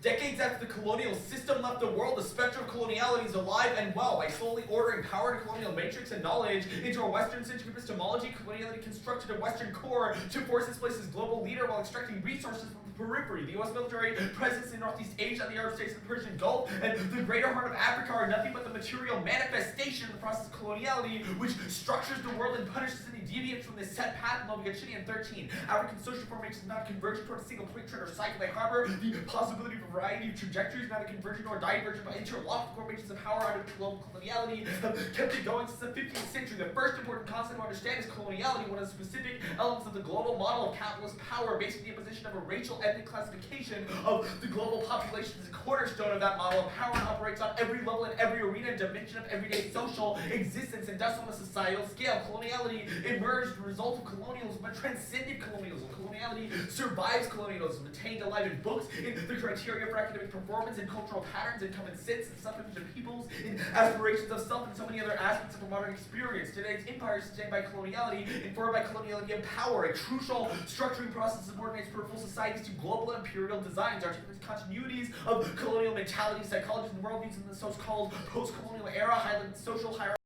Decades after the colonial system left the world, the specter of coloniality is alive and well. By slowly ordering power and colonial matrix and knowledge into a Western-centric epistemology, coloniality constructed a Western core to force its place as global leader while extracting resources from the periphery. The U.S. military presence in Northeast Asia, the Arab states of the Persian Gulf, and the greater heart of Africa are nothing but the material manifestation of the process of coloniality, which structures the world and punishes any deviance from this set path. UMKC 13. African social formation is not convergent toward a single point trend or cycle. They harbor the possibility of a variety of trajectories, neither convergent or divergent, but interlocked formations of power under global coloniality have kept it going since the 15th century. The first important concept to understand is coloniality, one of the specific elements of the global model of capitalist power, based on the imposition of a racial ethnic classification of the global population is a cornerstone of that model of power and operates on every level and every arena and dimension of everyday social existence, and thus on a societal scale. Coloniality emerged as a result of colonialism, but transcended colonialism. Coloniality survives colonialism, attained alive in books, in the criteria for academic performance, in cultural patterns, in common sense, in self-image of peoples, in aspirations of self, and so many other aspects of a modern experience. Today's empire is sustained by coloniality, informed by coloniality and power. A crucial structuring process subordinates peripheral societies to global imperial designs, articulates continuities of colonial mentality, psychologies, and worldviews in the so-called post-colonial era, highlighting social hierarchy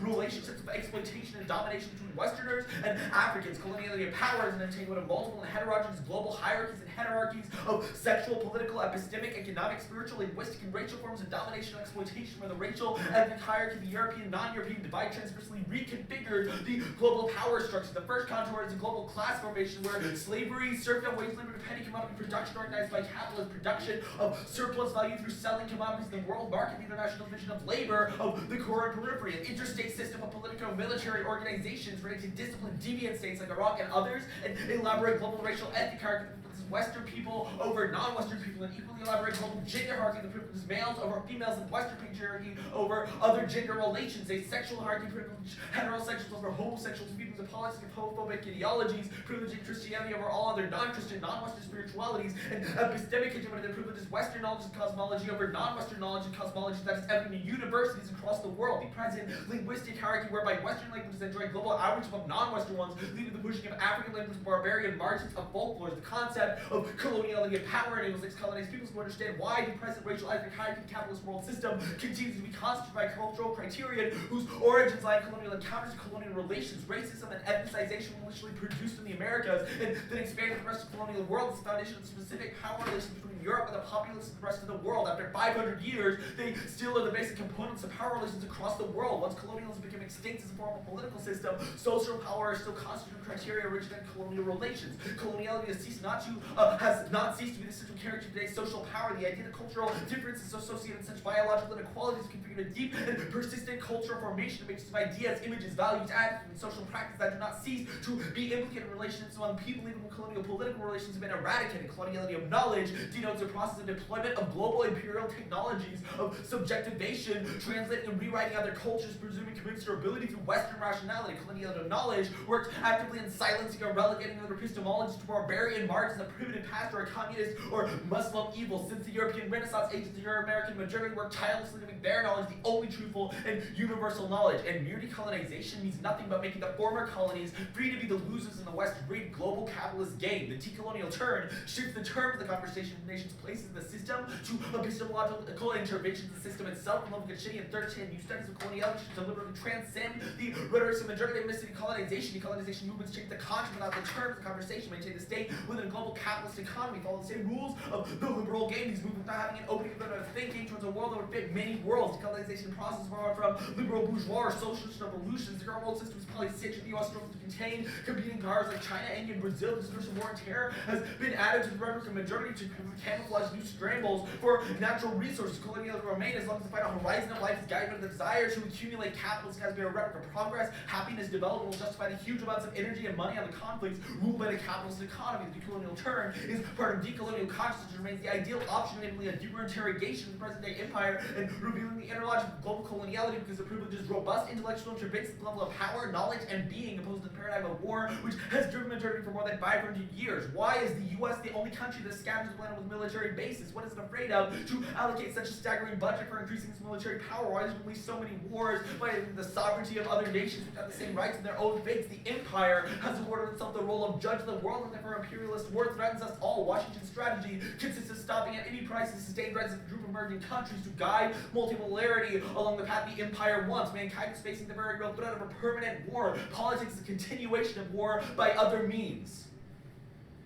relationships of exploitation and domination between Westerners and Africans. Coloniality and power is an entanglement of multiple and heterogeneous global hierarchies and hierarchies of sexual, political, epistemic, economic, spiritual, linguistic, and racial forms of domination and exploitation, where the racial ethnic hierarchy of the European and non-European divide transversely reconfigured the global power structure. The first contour is a global class formation where slavery, serfdom, wage labor, dependent commodity production organized by capitalist production of surplus value through selling commodities in the world market, the international division of labor of the core and periphery, an interstate system of politico-military organizations ready to discipline deviant states like Iraq and others, and elaborate global racial ethnic hierarchy Western people over non-Western people, and equally elaborate global gender hierarchy that privileges males over females, and Western patriarchy over other gender relations. A sexual hierarchy privileges heterosexuals over homosexuals, peoples of policies of homophobic ideologies, privileging Christianity over all other non-Christian, non-Western spiritualities, and epistemic hegemony that privileges Western knowledge and cosmology over non-Western knowledge and cosmology that is evident in universities across the world. The present linguistic hierarchy whereby Western languages enjoy global average above non-Western ones, leading to the pushing of African languages, barbarian margins of folklore. The concept of coloniality and power enables ex-colonized peoples to understand why the present racial ethnic hierarchy capitalist world system continues to be constituted by cultural criterion whose origins lie in colonial encounters and colonial relations. Racism and ethnicization were initially produced in the Americas and then expanded to the rest of the colonial world as the foundation of the specific power relations between Europe and the populace of the rest of the world. After 500 years, they still are the basic components of power relations across the world. Once colonialism became extinct as a form of political system, social power is still constituted criteria originating in colonial relations. Coloniality has not ceased to be the central character of today's social power. The idea that cultural differences associated with such biological inequalities configured a deep and persistent cultural formation of mixes of ideas, images, values, attitudes, and social practice that do not cease to be implicated in relations among people, even when colonial political relations have been eradicated. Coloniality of knowledge denotes a process of deployment of global imperial technologies of subjectivation, translating and rewriting other cultures, presuming commensurability through Western rationality. Coloniality of knowledge works actively in silencing or relegating other epistemologies to barbarian margins of primitive past or a communist or Muslim evil. Since the European Renaissance ages, the Euro-American majority worked tirelessly to make their knowledge the only truthful and universal knowledge. And mere decolonization means nothing but making the former colonies free to be the losers in the West great global capitalist game. The decolonial turn shifts the term of the conversation from nations' places in the system to epistemological interventions in the system itself. In UMKC 13, new studies of coloniality should deliberately transcend the rhetorics of majority of decolonization. Decolonization movements change the content without the terms of the conversation, maintain the state within a global capitalist economy, follow the same rules of the liberal game. These movements not having an opening of thinking towards a world that would fit many worlds. Decolonization process borrowed from liberal bourgeois or socialist revolutions. The current world system is polycentric. The U.S. struggles to contain competing powers like China, India, and Brazil. The discursive war and terror has been added to the rhetoric of majority to camouflage new scrambles for natural resources. Colonialism will remain as long as the final horizon of life is guided by the desire to accumulate capitalism has been a rhetoric of progress, happiness, development will justify the huge amounts of energy and money on the conflicts ruled by the capitalist economy. The decolonial turn is part of decolonial consciousness, which remains the ideal option, namely a deeper interrogation of the present-day empire and revealing the inner logic of global coloniality, because the privilege is robust intellectual intervention at the level of power, knowledge, and being, opposed to the paradigm of war, which has driven majority for more than 500 years. Why is the U.S. the only country that scatters the planet with military bases? What is it afraid of to allocate such a staggering budget for increasing its military power? Why does it release so many wars by the sovereignty of other nations which have the same rights in their own fates? The empire has awarded itself the role of judge of the world, and therefore imperialist war threatens us all. Washington's strategy consists of stopping at any price the sustained rise of a group of emerging countries to guide multipolarity along the path the empire wants. Mankind is facing the very real threat of a permanent war. Politics is a continuation of war by other means.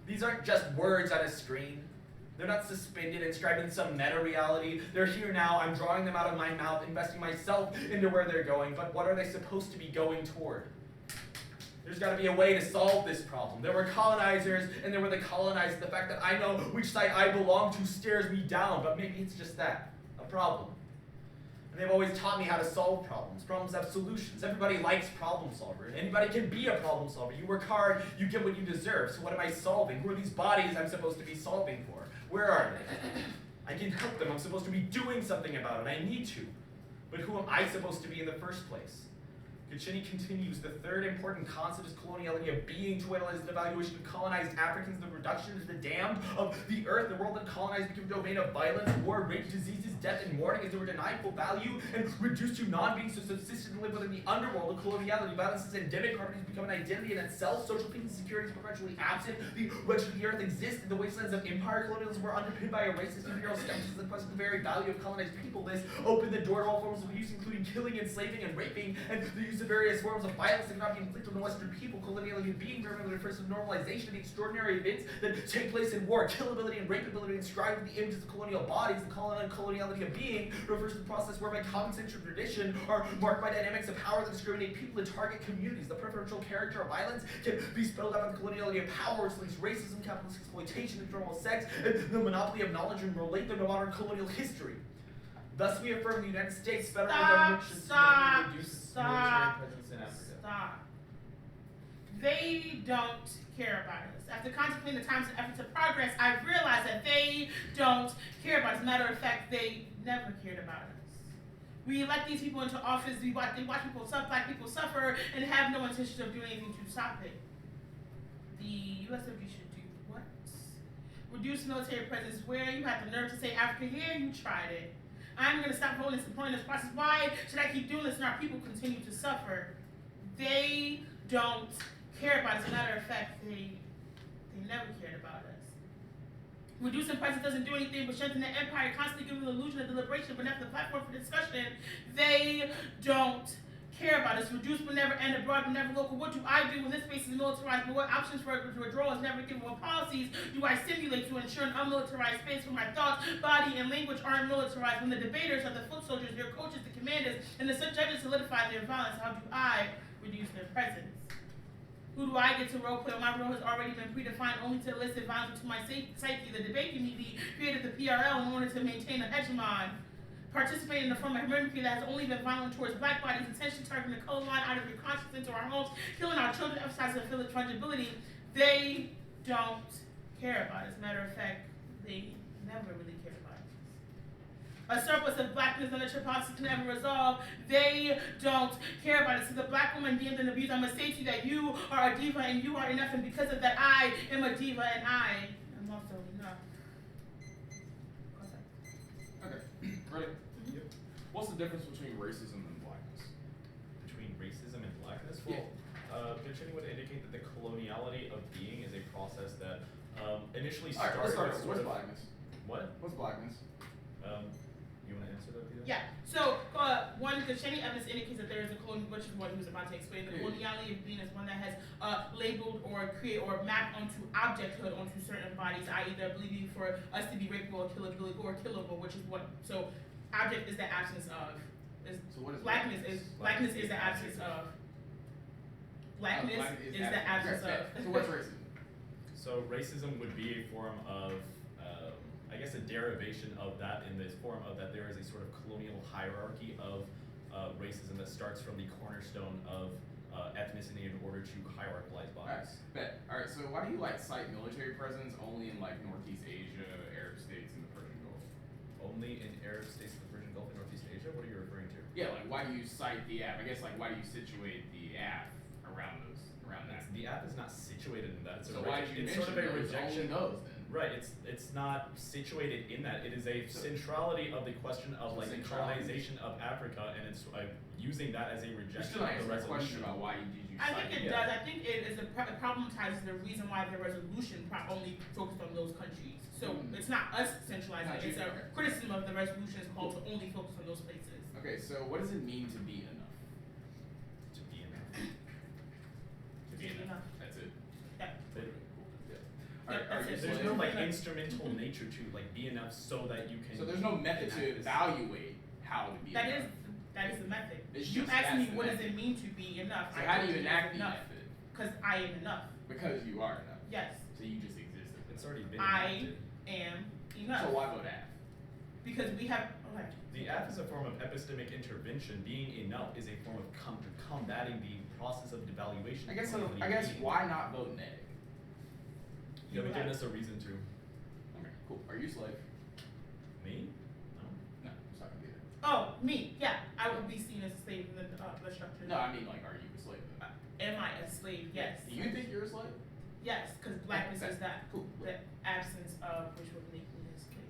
These aren't just words on a screen. They're not suspended, inscribed in some meta-reality. They're here now. I'm drawing them out of my mouth, investing myself into where they're going. But what are they supposed to be going toward? There's got to be a way to solve this problem. There were colonizers, and there were the colonized. The fact that I know which side I belong to stares me down, but maybe it's just that, a problem. And they've always taught me how to solve problems. Problems have solutions. Everybody likes problem solvers. Anybody can be a problem solver. You work hard, you get what you deserve. So what am I solving? Who are these bodies I'm supposed to be solving for? Where are they? I can help them. I'm supposed to be doing something about it. I need to. But who am I supposed to be in the first place? Gachini continues, the third important concept is coloniality of being, to analyze the evaluation of colonized Africans, the reduction of the damned of the earth. The world that colonized became a domain of violence, war, rape, diseases, death, and mourning as they were denied full value and reduced to non-beings to subsist and live within the underworld of coloniality. Violence is endemic, poverty has become an identity in itself, social peace and security is perpetually absent, the wretched of the earth exists, and the wastelands of empire colonialism were underpinned by a racist imperial skepticism that questioned the very value of colonized people. This opened the door to all forms of abuse, including killing, enslaving, and raping, and the use of various forms of violence that cannot be inflicted on the Western people. Coloniality being primarily refers to the normalization of the extraordinary events that take place in war. Killability and rapeability inscribed in the images of colonial bodies. The coloniality of being refers to the process whereby common sense and tradition are marked by dynamics of power that discriminate people and target communities. The preferential character of violence can be spelled out by the coloniality of power, which links racism, capitalist exploitation, and normal sex, and the monopoly of knowledge, and relate them to modern colonial history. Thus, we affirm the United States federal government should reduce military presence in Africa. Stop. They don't care about us. After contemplating the times and efforts of progress, I've realized that they don't care about us. As a matter of fact, they never cared about us. We elect these people into office, they watch people suffer, black people suffer, and have no intention of doing anything to stop it. The USOG should do what? Reduce military presence where? You have the nerve to say Africa here, you tried it. I'm going to stop supporting this process. Why should I keep doing this and our people continue to suffer? They don't care about us. As a matter of fact, they never cared about us. Reducing prices doesn't do anything but strengthen the empire, constantly giving the illusion of deliberation, but not the platform for discussion. They don't care about us. Reduce but never end, abroad but never local. What do I do when this space is militarized? But what options for withdrawal is never given? What policies do I simulate to ensure an unmilitarized space where my thoughts, body, and language aren't militarized? When the debaters are the foot soldiers, their coaches, the commanders, and the judges solidify their violence, how do I reduce their presence? Who do I get to role play? My role has already been predefined only to elicit violence into my psyche. The debate community created the PRL in order to maintain a hegemon. Participate in the form of mimicry that has only been violent towards black bodies, intentionally targeting the color line out of your conscience into our homes, killing our children, emphasizing the fungibility. They don't care about it. As a matter of fact, they never really care about it. A surplus of blackness and that your policy can never resolve. They don't care about it. So the black woman deemed and abused, I must say to you that you are a diva and you are enough, and because of that, I am a diva and I am also enough. Okay, ready? Yep. What's the difference between racism and blackness? Between racism and blackness? Yeah. Gachini would indicate that the coloniality of being is a process that initially Alright, started. let's start. with What's sort of- blackness? What? What's blackness? You want to answer that, Peter? Yeah. So one, Gachini evidence indicates that there is a which is what he was about to explain. The coloniality of being is one that has labeled or created or mapped onto objecthood onto certain bodies, i.e., the ability for us to be rapable or killable, which is what. So object is the absence of. So what is blackness? Blackness is the absence of. Blackness is the absence of. So what's racism? So racism would be a form of, I guess, a derivation of that in this form of that there is a sort of colonial hierarchy of racism that starts from the cornerstone of ethnicity in order to hierarchize bodies. Alright, so why do you cite military presence only in Northeast Asia, Arab states, and the Persian Gulf? Only in Arab states, the Persian Gulf, and Northeast Asia? What are you referring to? Yeah, why do you cite the app? I guess why do you situate the app around that? The app is not situated in that. So why did you mention sort of a those, rejection. only those then? Right, it's not situated in that. It is a centrality of the question of like the Centrality. colonization of Africa, and it's using that as a You're rejection still of answering the the question resolution. about why did you I cite think it Yeah. does. I think it is it problematizes the reason why the resolution only focused on those countries. So it's not us centralizing Not it. It's you, a okay. criticism of the resolution is called to only focus on those places. Okay, so what does it mean to be enough? To be enough. To be enough. That's it. Yeah. But Yeah. Yeah, that's it. there's Slave. no like instrumental nature to like be enough so that you can. So there's no method to enact this. evaluate how to be That enough. is the method. It's You just asked me that's the what does method. it mean to be enough. So how do you enact the enough? method? Because I am enough. Because you are enough. Yes, So you just exist. It's already been I enacted. am enough. So why vote F? Because we have okay. The F is a form of epistemic intervention. Being enough is a form of combating the process of devaluation. I guess of being. why not vote neg? You haven't given us a reason to. Okay, cool. Are you a slave? Me? No, it's not gonna be there. Oh, me, yeah. I would be seen as a slave in the structure. No, I mean like, are you a slave? Am I a slave? Yes. Do you think you're a slave? Yes, because blackness is that Cool. the absence of which would make me a slave.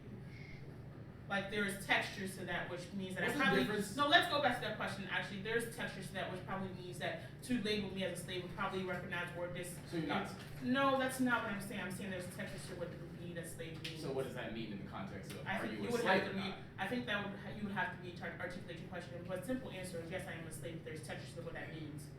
Like there is textures to that, which means that What's I the probably difference? no. Let's go back to that question. Actually, there's textures to that, which probably means that to label me as a slave would probably recognize or dis. So you're not. No, that's not what I'm saying. I'm saying there's textures to what being a slave means. So what does that mean in the context of I are think you you a would slave have or to be. not? I think that would you would have to be trying to articulate your question. But simple answer is yes, I am a slave. There's textures to what that means.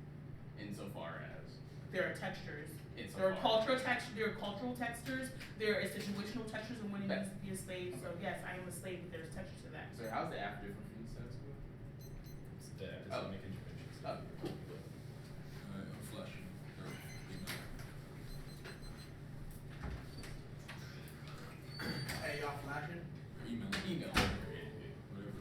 Insofar as. There are textures. Insofar. There are cultural textures. There are cultural textures. There is situational textures of when it means to be a slave. So yes, I am a slave. But there's textures to that. So how's the F different from the status quo? It's the epistemic intervention. Oh. Flash. Hey, y'all flashing? Email. Email. Whatever.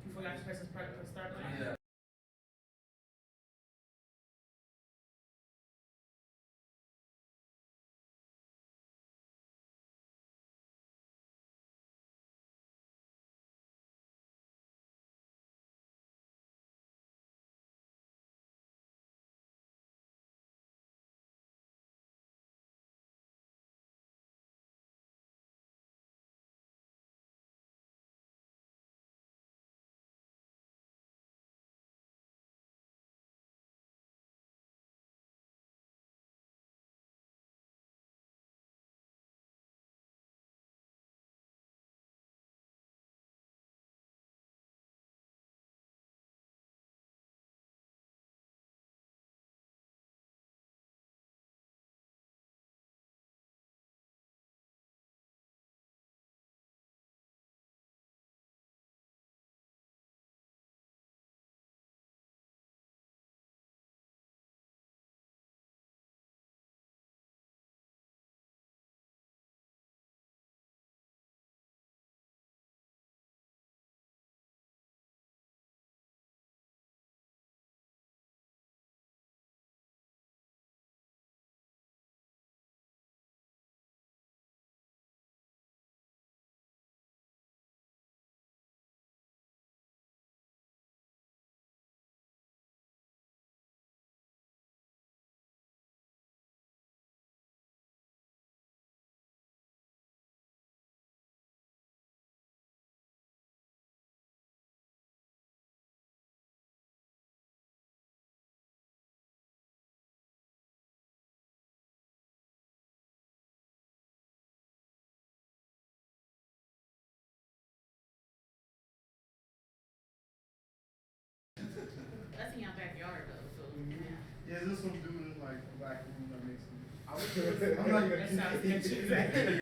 You forgot to press the start button. Yeah. Yeah, there's some dude in like a black room that makes me. I'm not even. That sounds interesting.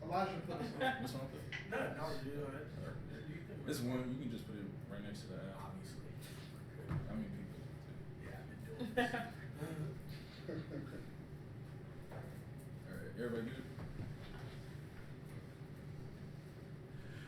Elijah put this on. This one? No, you know it. This one, you can just put it right next to the app. Obviously. I mean, people do too. Yeah, I've been doing this. Alright, everybody good?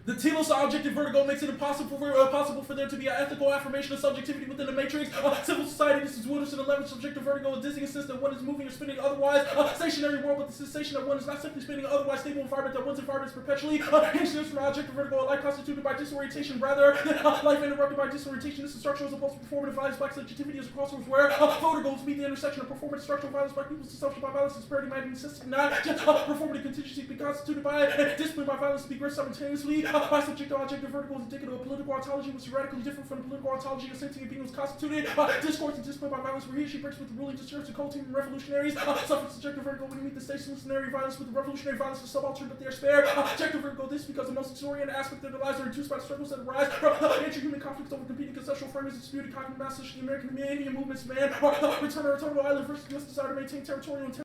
The telos object in Vertigo makes it impossible for there to be an ethical affirmation of subjectivity within the matrix. Civil society, this is Wooderson 11 subjective Vertigo, a dizzying sense that one is moving or spinning otherwise. Stationary world with the sensation that one is not simply spinning otherwise stable environment, that one's environment is perpetually hinged from an object of Vertigo, a life constituted by disorientation, rather life interrupted by disorientation. This is structural as opposed to performative violence. Black subjectivity is a crossroads where Vertigo meet the intersection of performative structural violence, black people's assumption by violence, disparity, might system, not just performative contingency be constituted by discipline by violence to be grist simultaneously. By subjective objective Vertigo is indicative of a political ontology which is radically different from the political ontology of sentient being was constituted by discourse and discipline by violence where he or she breaks with the ruling disturbs the cult team and revolutionaries. Suffer subjective Vertigo when you meet the stationary violence with the revolutionary violence is subaltern but they are spared. Objective Vertigo this because the most disoriented aspect of their lives are reduced by the struggles that arise from inter-human conflicts over competing conceptual frameworks and disputed cognitive mastery of the American Indian movements, man. Return to Returnable Island versus U.S. desire to maintain territorial integrity.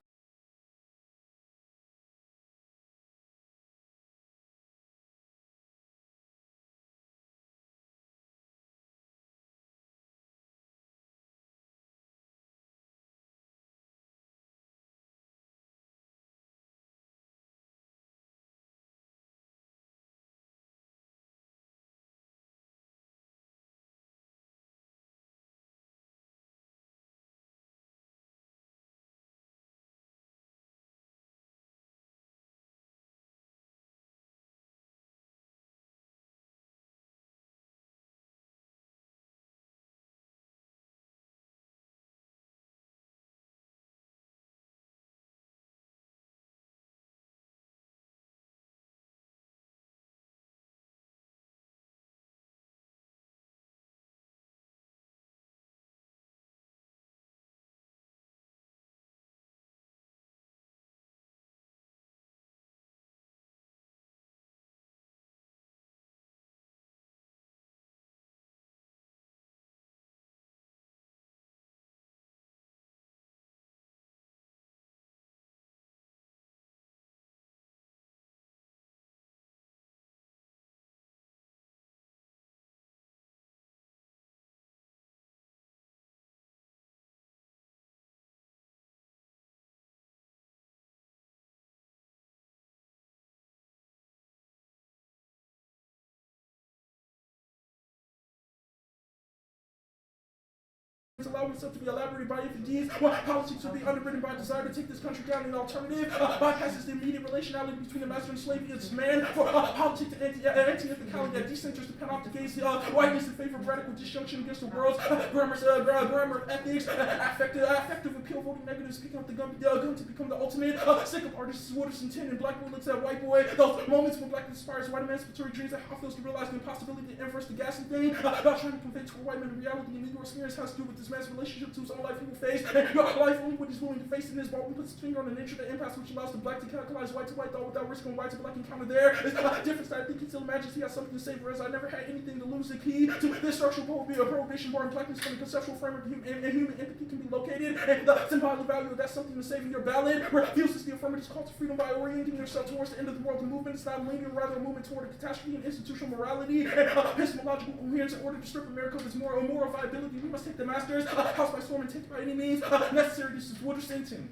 Allowing itself to be elaborated by infinite politics will be underwritten by a desire to take this country down in an alternative, bypasses the immediate relationality between the master and slave against man, for politics and anti-ethicality that decenters the panoptic gaze, whiteness in favor of radical disjunction against the world's grammar of ethics, affective appeal, voting negatives, picking up the gun to become the ultimate, sick of artists, Wooderson 10 and black bullets that white boy, those moments when black inspires white emancipatory dreams that feels to realize the impossibility to inverse the gassy thing, about trying to convey to a white man the reality and your experience has to do with this man's relationship to his own life he will face, and your life only what he's willing to face in his ball. Puts his finger on an inch of the impasse which allows the black to catalyze white to white thought without risking white to black encounter there. It's a difference that I think he still imagines he has something to say, whereas I never had anything to lose. The key to this structural prohibition bar in blackness from the conceptual framework and human empathy can be located, and the symbolic value of that something to save in your ballad refuses the affirmative call to freedom by orienting yourself towards the end of the world. The movement is not linear, rather a movement toward a catastrophe and institutional morality and epistemological coherence in order to strip America of its moral viability. We must take the masters house by storm and take by any means necessary. This is Wooderson.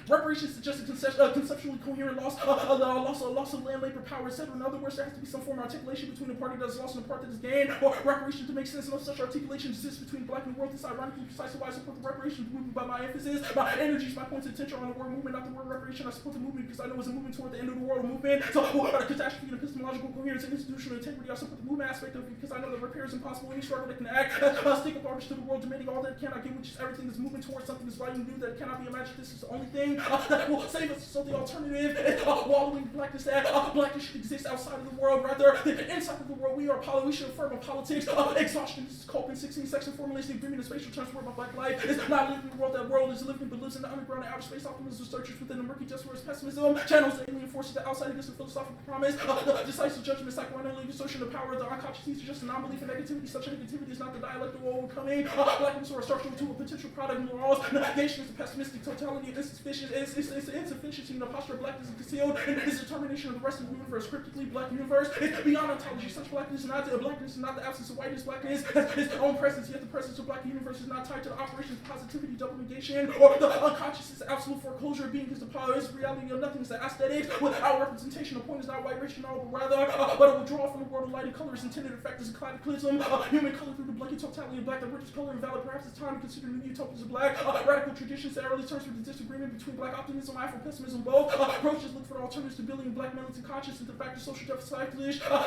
Reparations is just a conceptually coherent loss of land, labor, power, etc. In other words, there has to be some form of articulation between the party that is lost and the part that is gained. Or reparations to make sense. No such articulation exists between the black and the world. This ironically precisely why I support the reparations movement. By my emphasis, my energies, my points of attention on the word movement, not the word reparation. I support the movement because I know it's a movement toward the end of the world movement. So catastrophe and epistemological coherence and institutional integrity. I support the movement aspect of it because I know that repair is impossible. Any struggle that can act stick up artists to the world, demanding all that it cannot get, which is everything is moving towards something that's valuable new that cannot be imagined. This is the only thing thing that will save us. So the alternative is wallowing blackness that blackness should exist outside of the world rather than inside of the world. We should affirm on politics. Exhaustion is coping 16 section formulation agreement in spatial terms where my black life is not living in the world that world is living but lives in the underground and outer space. Optimism searches within the murky just where it's pessimism. Channels the alien forces the outside against the philosophical promise. Decisive judgment, psychoanalytic assertion of power, the unconscious is just a non-belief in negativity. Such negativity is not the dialectical overcoming. Blackness or a structural to a potential product of morals. Negation is the pessimistic totality of insufficiency. It's insufficiency in the posture of blackness is concealed in its determination of the rest of the universe. Cryptically, black universe is beyond ontology. Such blackness is not the absence of whiteness. Blackness has its own presence, yet the presence of black universe is not tied to the operations of positivity, double negation, or the unconscious absolute foreclosure of being is the power, is reality of nothing, is the aesthetics. Without representation, the point is not white race, but rather, but a withdrawal from the world of light and color is intended effect as a cataclysm. Human color through the blanket totality of black, the richest color invalid. Perhaps it's time to consider new utopias of black. Radical traditions that early terms for the disagreement between black optimism and Afro-pessimism. Both approaches look for the alternatives to building black militant conscience and the fact of social deficit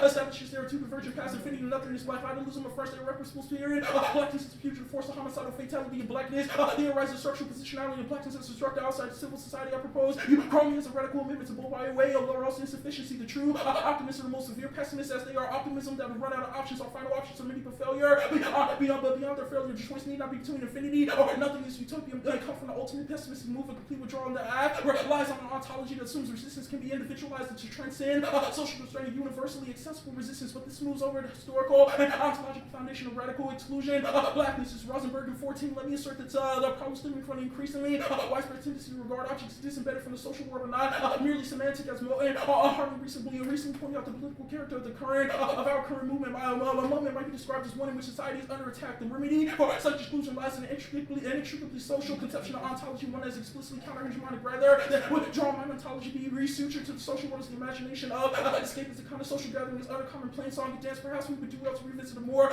establishes there are two divergent paths, infinity and nothingness. Black vitalism, a first irrepressible spirit. Blackness is the future force of homicidal fatality of blackness. Theorizing structural positionality of blackness as a structure outside civil society. I propose you call me as a radical amendment to both way of lower also insufficiency. The true optimists are the most severe pessimists as they are optimism that would run out of options. Our final options are many but failure. Beyond their failure, the choice need not be between infinity or nothing is utopian. They come from the ultimate pessimistic move of complete withdrawal in the act, where it relies on an ontology that assumes resistance can be individualized and to transcend social restraint, universally accessible resistance, but this moves over the historical and ontological foundation of radical exclusion. Blackness is Rosenberg in 14. Let me assert that the problem stemming from the increasingly widespread tendency to regard objects disembedded from the social world are not merely semantic as Milton Harvey recently pointed out the political character of our current movement. A moment might be described as one in which society is under attack. The remedy for such exclusion lies in an inextricably social conception of ontology, one that is explicitly counter-hegemonic, rather than withdrawn mind ontology be resutured to the social world as the imagination of escape as a kind of social gathering, as other common plain song and dance. Perhaps we would do well to revisit a more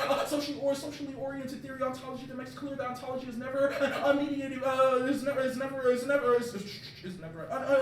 socially oriented theory of ontology that makes clear that ontology is never an unmediated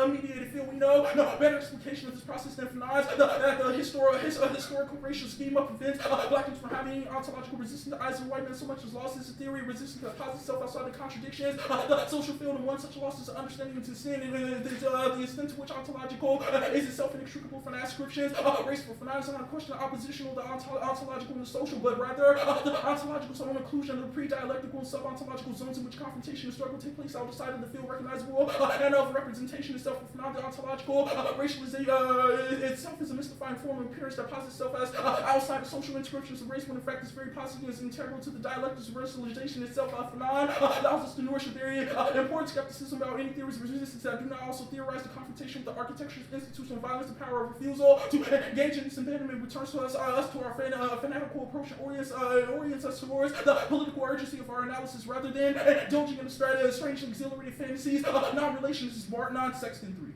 unmediated field. We know no better explication of this process than the historical racial schema prevents blackness from having ontological resistance to eyes of white men so much as loss is a theory resistant to posit itself outside the contradictions. The social field and one such loss is understanding into sin the extent to which ontological is itself inextricable from the ascriptions raceful for not is not a question of oppositional the ontological and the social, but rather the ontological zone inclusion of the pre-dialectical and sub-ontological zones in which confrontation and struggle take place outside of the field recognizable and of representation itself for not the ontological racialization itself is a mystifying form of appearance that posits itself as outside of social inscriptions of race when in fact it's very possible is integral to the dialectics of racialization itself. Phenon allows us to nourish a very important skepticism about any theories of resistance that do not also theorize the confrontation with the architecture of institutional violence, the power of refusal to engage in this abandonment returns to us to our fanatical approach and orients us towards the political urgency of our analysis rather than indulging in the strange and exhilarating fantasies of non-relations, non-Sexton 3.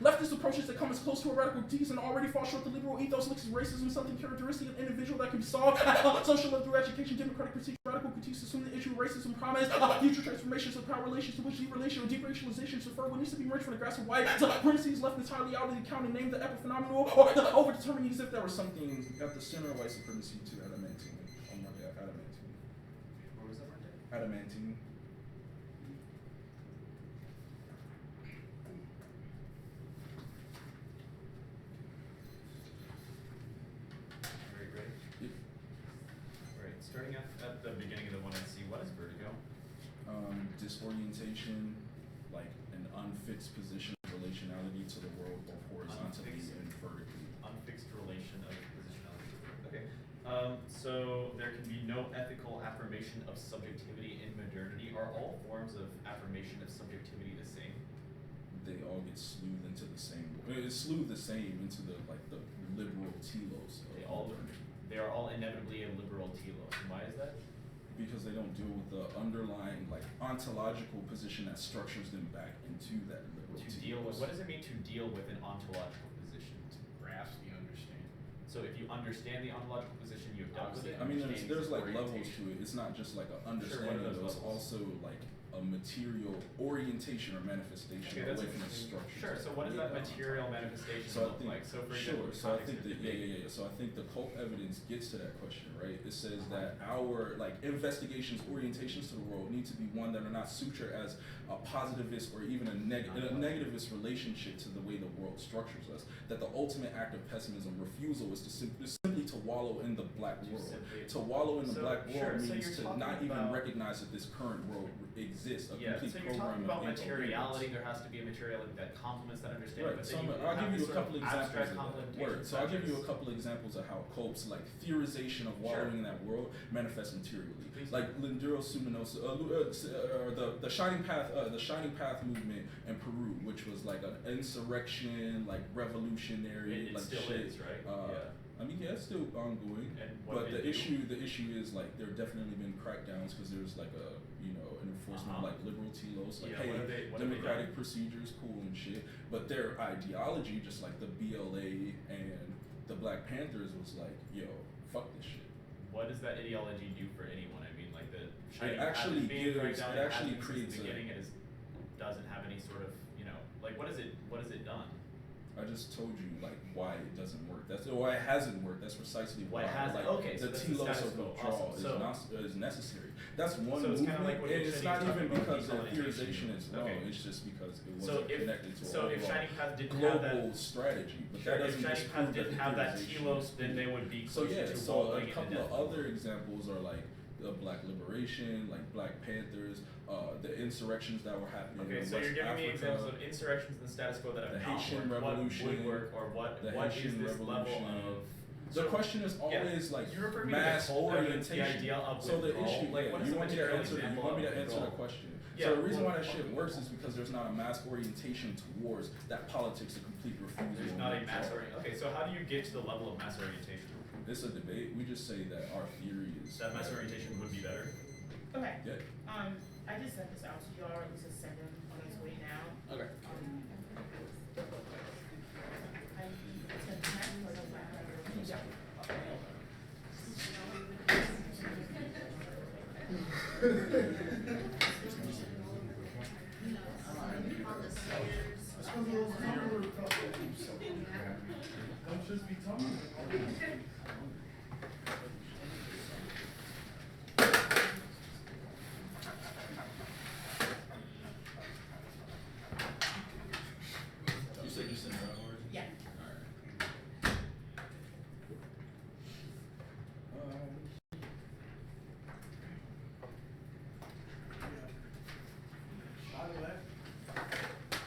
Leftist approaches that come as close to a radical critique and already fall short. The liberal ethos looks at racism as something characteristic of an individual that can be solved. Social through education, democratic critique, radical critiques assume the issue of racism promise future transformations of power relations to which deracialization is referred. What needs to be merged from the grasp of white supremacy is left entirely out of the account and named the epiphenomenal or the overdetermining as if there was something at the center of white supremacy to adamantine. Oh my god, adamantine. What was that right? Adamantine. Starting at the beginning of the 1SC, what is vertigo? Disorientation, like an unfixed position of relationality to the world, both horizontally and vertically. Unfixed relation of positionality. Okay. So there can be no ethical affirmation of subjectivity in modernity. Are all forms of affirmation of subjectivity the same? They all get sleuthed into the same. It's sleuthed the same into the liberal telos. They are all inevitably a liberal telos. And why is that? Because they don't deal with the underlying ontological position that structures them back into that liberal telos. What does it mean to deal with an ontological position? To grasp the understanding. So if you understand the ontological position, you have dealt with it. I mean, there's levels to it. It's not just like an understanding. Sure, what are those There's levels? also a material orientation or manifestation Okay, that's away from the interesting. structure. Sure. So what does that material manifestation So I look think, like? So for sure. example, So I think that So I think the cult evidence gets to that question, right? It says that our investigations, orientations to the world need to be one that are not suture as a positivist or even a negativist relationship to the way the world structures us. That the ultimate act of pessimism, refusal, is simply to wallow in the black world. To wallow in the black world means to not even recognize that this current world exists. A complete so you're talking program about of materiality. There has to be a materiality that complements that understanding. Right. But So then I'll give you a couple examples abstract of that. complementation Word. So I'll give you a subjects. couple examples of how copes, theorization of wallowing in that world, manifests materially. Please. Like Lindero Suminos, or the Shining Path movement in Peru, which was like an insurrection, revolutionary, It still shit. is, right? I mean, yeah, it's still ongoing. And what But did the it do? issue is there have definitely been crackdowns because there's an enforcement of liberal telos, Yeah, hey, what have they democratic procedures, cool and shit. But their ideology, just like the BLA and the Black Panthers, was yo, fuck this shit. What does that ideology do for anyone? I mean, the It Shining actually Path is being gives. dragged down, It actually since creates the beginning. Doesn't have any sort of what has it done? I just told you why it doesn't work. That's why it hasn't worked. That's precisely why. Okay, so the that's the telos status of quo. withdrawal Awesome. is necessary. That's one So it's movement, kinda like what and you're it's saying, not talking even about because the decolonization. theorization is wrong. Okay. It's just because it So wasn't if connected to so a if Shining Path didn't global have that strategy, but sure, that if doesn't Shining disprove Path didn't have that theorization. telos, then they would be So closer yeah, to so wallowing a in couple the of death. other examples are the Black Liberation, Black Panthers, the insurrections that were happening Okay, in so West you're giving me Africa. examples of insurrections in the status quo that have The not Haitian worked. Revolution, What would work, or what the is Haitian this level Revolution. of The question is always you refer me to mass the cult evidence, the orientation. idea of So the withdrawal. issue, What is you the want me to material answer? You example want me to of answer the withdrawal? question? Yeah. So the reason why that shit works is because there's not a mass orientation towards that politics of complete refusal. There's of not a withdrawal. mass orientation. Okay, so how do you get to the level of mass orientation? It's a debate. We just say that our theory is That mass orientation would be better. Okay. Yeah. I just sent this out to y'all, or at least send them on its way now. Okay. I sent that for the lab. It's because of those number problems. Don't just be talking. You said you sent it out already? Yeah. By the way,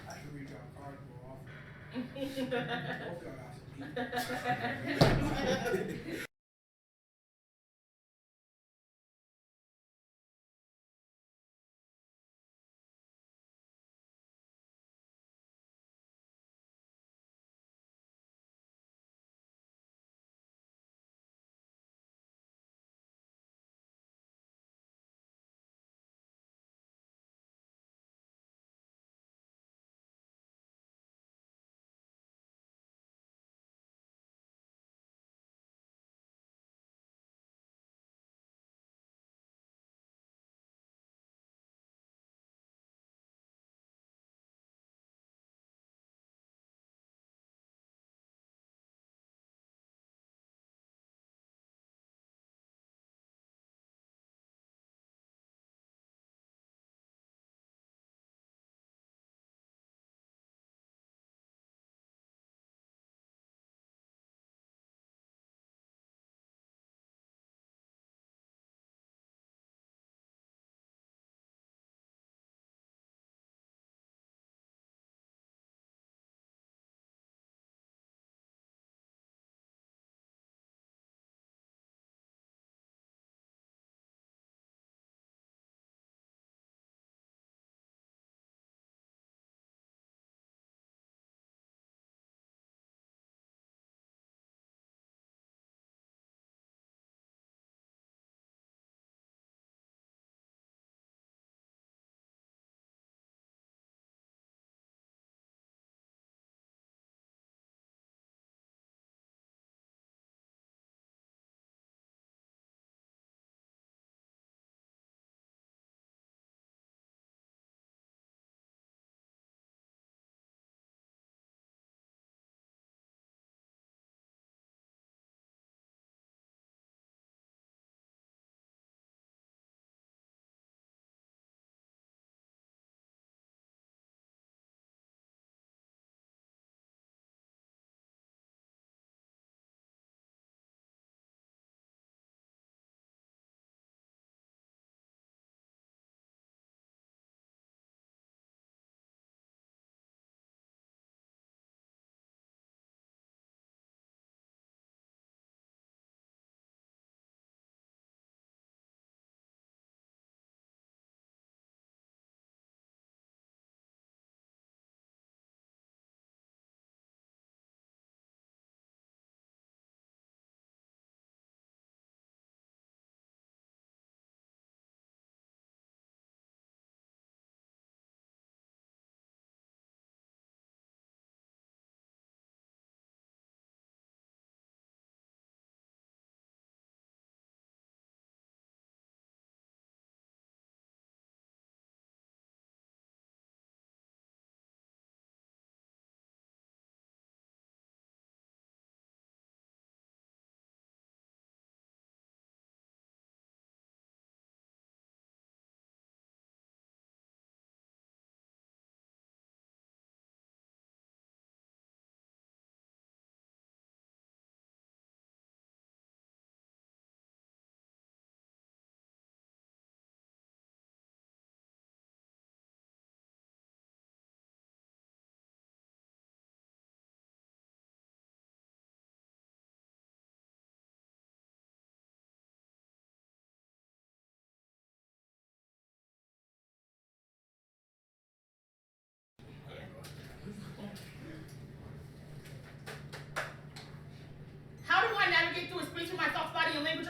I should read your cards more often. Both y'all got some heat.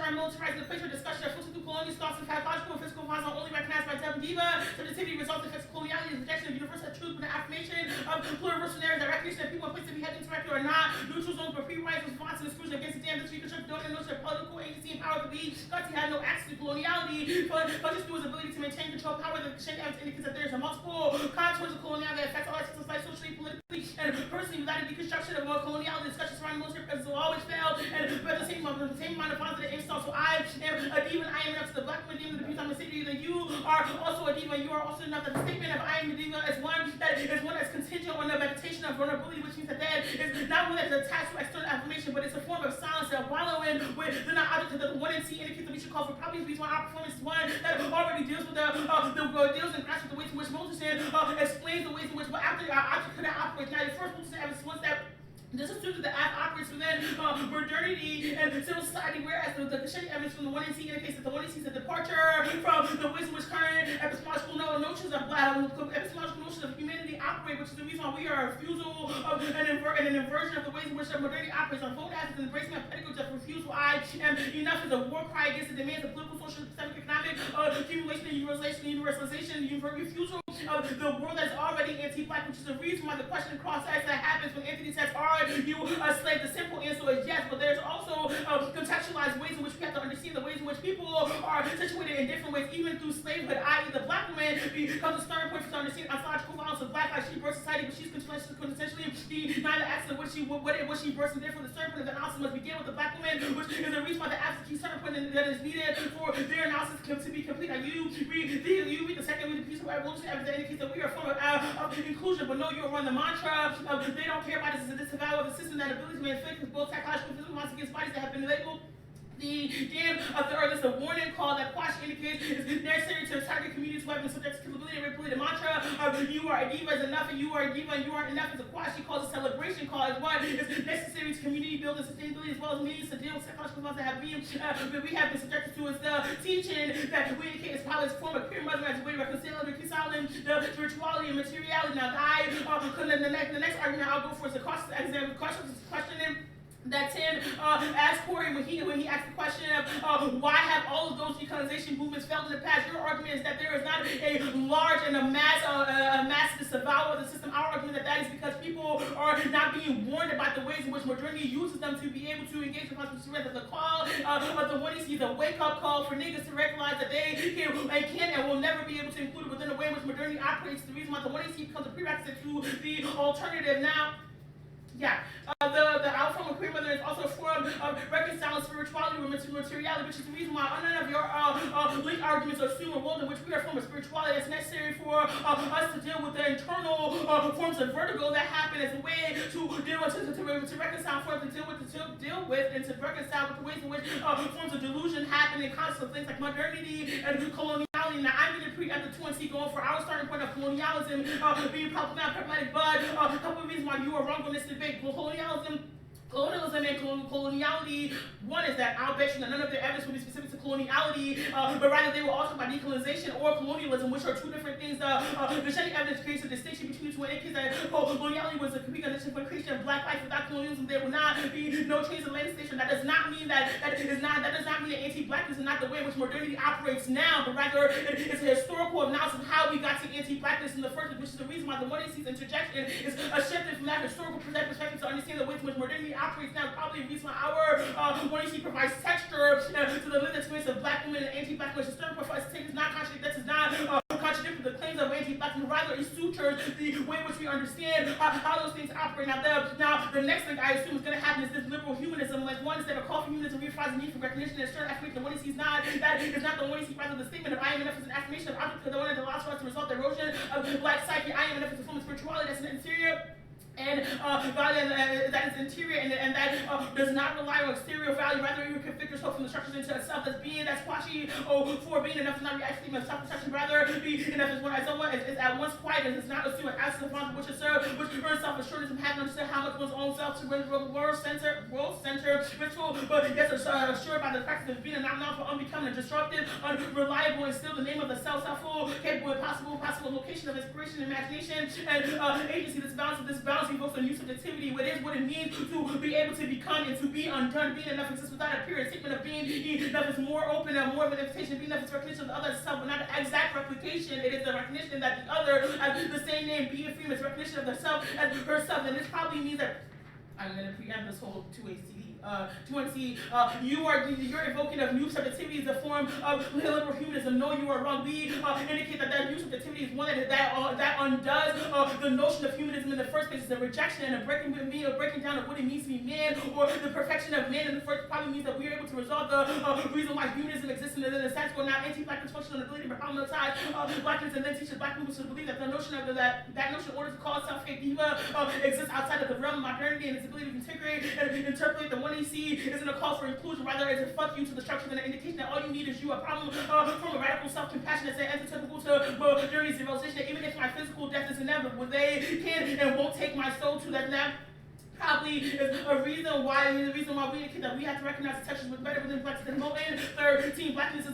around militarizing the place where discussion of physical colonial thoughts and pathological and physical bonds are only recognized by Diva. Subjectivity results in physical coloniality, the rejection of universal truth with the affirmation of pluriversal narratives, the recognition that people in place to be head interactive or not, neutral zones for pre-rights, response and exclusion against the damn this reconstruct, don't notion of political agency and power to be, because he had no access to coloniality, but just through his ability to maintain control power, the Christian evidence indicates that there is a multiple contours of coloniality that affects all aspects of life, socially, politically, and personally, without a deconstruction of coloniality, discussion surrounding military presence will always fail, and but the same amount of bonds that it installs. So I am a diva, and I am enough to the black woman demon, the abuse I'm going to say to you that you are also a diva, and you are also enough. That the statement of I am a diva is one that's contingent on the meditation of vulnerability, which means that is not one that's attached to external affirmation, but it's a form of silence that wallowing with the non-object that the one in C indicates that we should call for probably the reason why our performance is one that already deals with deals and grasps with the ways in which Milton explains the ways in which after our object could operate. Now, the first Milton evidence once that this assumes that the act operates within modernity and civil society, whereas the Christian evidence from the 1NC indicates that the 1NC is a departure from the ways in which current epistemological notions of humanity operate, which is the reason why we are a refusal of an inversion of the ways in which modernity operates. On both aspects, embracing a pedagogy of refusal, I am enough is a war cry against the demands of political, social, systemic, economic accumulation and universalization, refusal of the world that's already anti-black, which is the reason why the question cross-sex that happens when Anthony says, are you a slave? The simple answer is yes, but there's also contextualized ways in which we have to understand the ways in which people are situated in different ways, even through slavehood, i.e. the black woman becomes a starting point for understanding ontological violence of black life. She births society, but she's quintessentially the acts of what she births, and therefore the starting point of the analysis must begin with the black woman, which is the reason why the absent starting point that is needed for their analysis to be complete. Now you read the second piece of evolution evidence that indicates that we are a form of inclusion, but no, you run the mantra of they don't care about this, is a disavowal of the system that ability to inflict both psychological and physical violence against bodies that have been labeled the dam of the earth. Is a warning call that Quash indicates is necessary to target communities who have been subject to capability and rapidly. The mantra of you are a diva is enough, and you are a diva and you aren't enough is a Quash. He calls a celebration call as what is necessary to community building sustainability as well as means to deal with psychological violence that we have been subjected to. Is the teaching that we indicate is probably a form of queer mother as a way to reconciling the spirituality and materiality. Now, the next argument I'll go for is the questioning that Tim asked Corey when he asked the question of why have all of those decolonization movements failed in the past. Your argument is that there is not a large and a mass disavowal of the system. Our argument that is because people are not being warned about the ways in which modernity uses them to be able to engage with responsibility. The call of the 1NC is a wake-up call for niggas to recognize that they can and will never be able to include it within the way in which modernity operates. The reason why the 1NC becomes a prerequisite to the alternative. Now, the outcome of queer mother is also a form of reconciling spirituality with materiality, which is the reason why none of your link arguments assume a world in which we are a form of spirituality that's necessary for us to deal with the internal forms of vertigo that happen as a way to deal with, to reconcile forms to deal with and to reconcile with the ways in which forms of delusion happen in constant things like modernity and coloniality. Now, I'm going to preempt the 2NC going for our starting point of colonialism being problematic, but a couple of reasons why you are wrong on this debate. Colonialism and coloniality, one is that I'll bet you that none of their evidence will be specific to coloniality, but rather they will also by decolonization or colonialism, which are two different things. The shedding evidence creates a distinction between the two. In case that coloniality was a complete creation of black life without colonialism, there will not be no transatlantic station. That does not mean that does not mean that anti-blackness is not the way in which modernity operates now, but rather it is a historical analysis of how we got to anti-blackness in the first place, which is the reason why the 1NC's interjection is a shift from that historical perspective to understand the ways in which modernity operates now. Probably the reason why our 1NC provides texture to the lived experience of black women and anti-black women. The stern for us to take is not contradict the claims of anti-black women, rather it sutures the way in which we understand how those things operate. Now the next thing I assume is going to happen is this liberal humanism, like one instead of call for humanism reifies the need for recognition and stern affirmation. The 1NC is not that is not the 1NC, rather the statement of I am enough is an affirmation of object, the one that allows for us to resolve the erosion of the black psyche. I am enough is a form of spirituality that's an interior and that is interior and that does not rely on exterior value, rather you configure yourself from the structures into itself as being that's quashi for being enough is not reacting of self-protection, rather be enough is what is at once quiet and is not assumed as absent upon which earns self-assurance and having understood how much one's own self to world-centered ritual, but yes, assured by the practice of being a non for unbecoming, disruptive, unreliable, and still the name of the self-full, capable, possible location of inspiration, imagination, and agency. This balance invokes a new subjectivity. What is what it means to be able to become and to be undone. Being enough exists without a period statement of being that is more open and more of an invitation, being that it's recognition of the other self, but not an exact replication. It is the recognition that the other has the same name, being free, is recognition of the self as herself. And this probably means that I'm going to preempt this whole 2A CD. 2C, you're evoking of new subjectivity as a form of liberal humanism. No, you are wrong. We indicate that new subjectivity is one that undoes the notion of humanism in the first place. It's a rejection and a breaking down of what it means to be man, or the perfection of man in the first probably means that we are able to resolve the reason why humanism exists in the sense where now anti-blackness functional ability to problematize blackness, and then teaches black people to believe that the notion of that notion in order to call itself fake diva exists outside of the realm of modernity and its ability to integrate and interpolate the one AC isn't a call for inclusion, rather it's a fuck you to the structure and an indication that all you need is you, a problem from a radical self-compassion that's antithetical to modernity's civilization, that even if my physical death is inevitable, they can and won't take my soul to that probably is a reason why we indicate that we have to recognize the textures with better within blacks than moment. 13, blackness is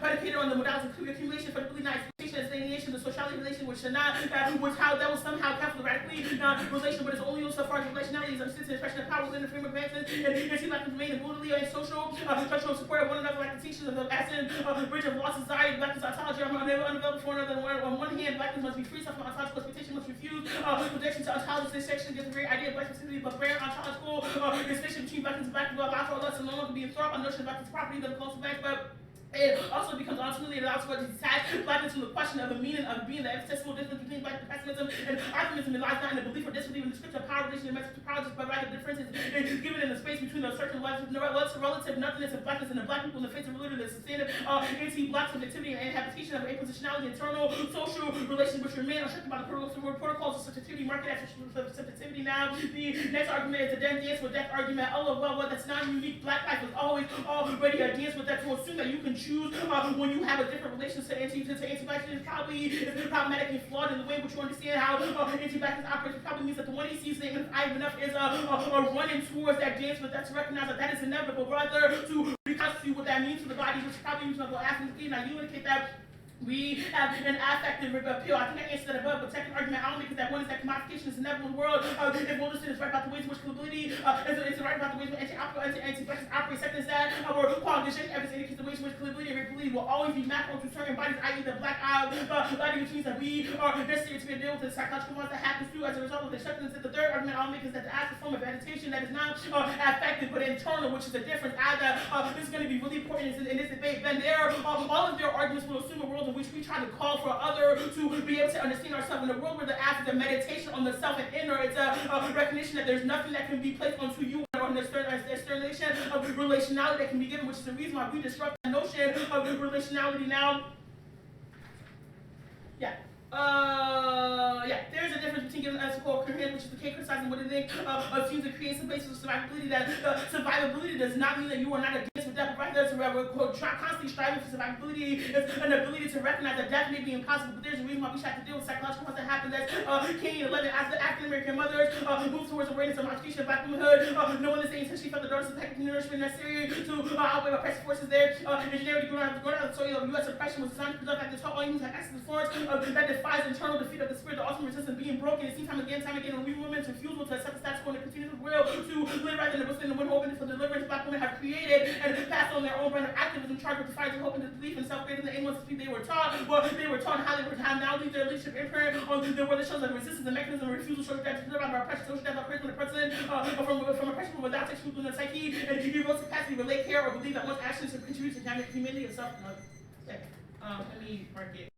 predicated on the modalities of accumulation, but really not expectation, alienation, the sociality relation, which should not, which how that was somehow kept radically relation, but it's only used so far as relationality is understood to expression of power within the framework of advancement, and see black remain brutally and social, structural support of one another, like the teachings of the accident, bridge of lost society, blackness ontology, unavailable for another. On one hand, blackness must be free, self ontological expectation must refuse, projection to ontology, this section gets the very idea of blackness, but rare ontological distinction between blackness and black people allows for us to no longer be enthralled by the notion of blackness property that close to black, but it also becomes ultimately allows for us to detach blackness from the question of the meaning of being, the accessible difference between black pessimism and optimism. It lies not in the belief or disbelief in the description of power relation and message to power, just but rather the difference is given in the space between the certain relative nothingness of blackness and the black people in the face of religion, the sustained anti-black subjectivity and habitation of a positionality, internal social relations which remain unrestricted by the protocols of subjectivity, market access subjectivity. Now, the next argument is the dance with death argument. Oh, well, that's not unique. Black life is always already a dance with that, to assume that you can choose when you have a different relationship to anti-blackness is problematic and flawed in the way in which you understand how anti-blackness operates. It probably means that the one EC statement, I have enough, is running towards that dance, but that's to recognize that is inevitable, rather to reconstitute what that means to the body, which probably means to ask. Now, you indicate that we have an affective appeal. I think I answered that above, but second argument I don't think is that one is that commodification is inevitable in the world. If Wilderson is right about the ways in which capability is right about the ways in which anti-blackness operate. Second is that our qualification evidence indicates the ways in which capability and rapability will always be mapped onto certain bodies, i.e. the black eye body, which means that we are necessary to be able to the psychological ones that happens through as a result of the acceptance. The third argument I'll make is that the active form of meditation that is not affective but internal, which is the difference. Either this is going to be really important in this debate. Then all of their arguments will assume a world in which we try to call for other to be able to understand ourselves in a world where the act is a meditation on the self and inner. It's a recognition that there's nothing that can be placed onto you or an externalization of relationality that can be given, which is the reason why we disrupt the notion of relationality now. There's a difference between giving us a coherent, which is the K criticizing what they think of teams that create some basis of survivability. That survivability does not mean that you are not against with death, but rather it's constantly striving for survivability. It's an ability to recognize that death may be impossible, but there's a reason why we should have to deal with psychological ones that happen. That's Kenny 11 as the African American mothers move towards awareness of modification of black womanhood, knowing the same essentially felt the daughters of technical nourishment necessary to outweigh oppressive forces there. Engineering grown out of the soil of U.S. oppression was designed to preserve at the top all humans have access to force that defies internal defeat of the spirit, the ultimate resistance being broken. It seems time again, when we women's refusal to accept the status quo and continue to will to live rather than the within the one openness for deliverance black women have created and passed on their own brand of activism, charged with defiance of hope and belief and self-creating the aimless speed they were taught. Well, they were taught how they were now leave their leadership imprint on their where the shows of resistance and mechanism of refusal shows that to live out of oppression, social death, oppression, the president from oppression without sexual in the psyche, and if you will capacity to relate, care, or believe that one's actions should contribute to dynamic humanity and self-love. Let me mark it.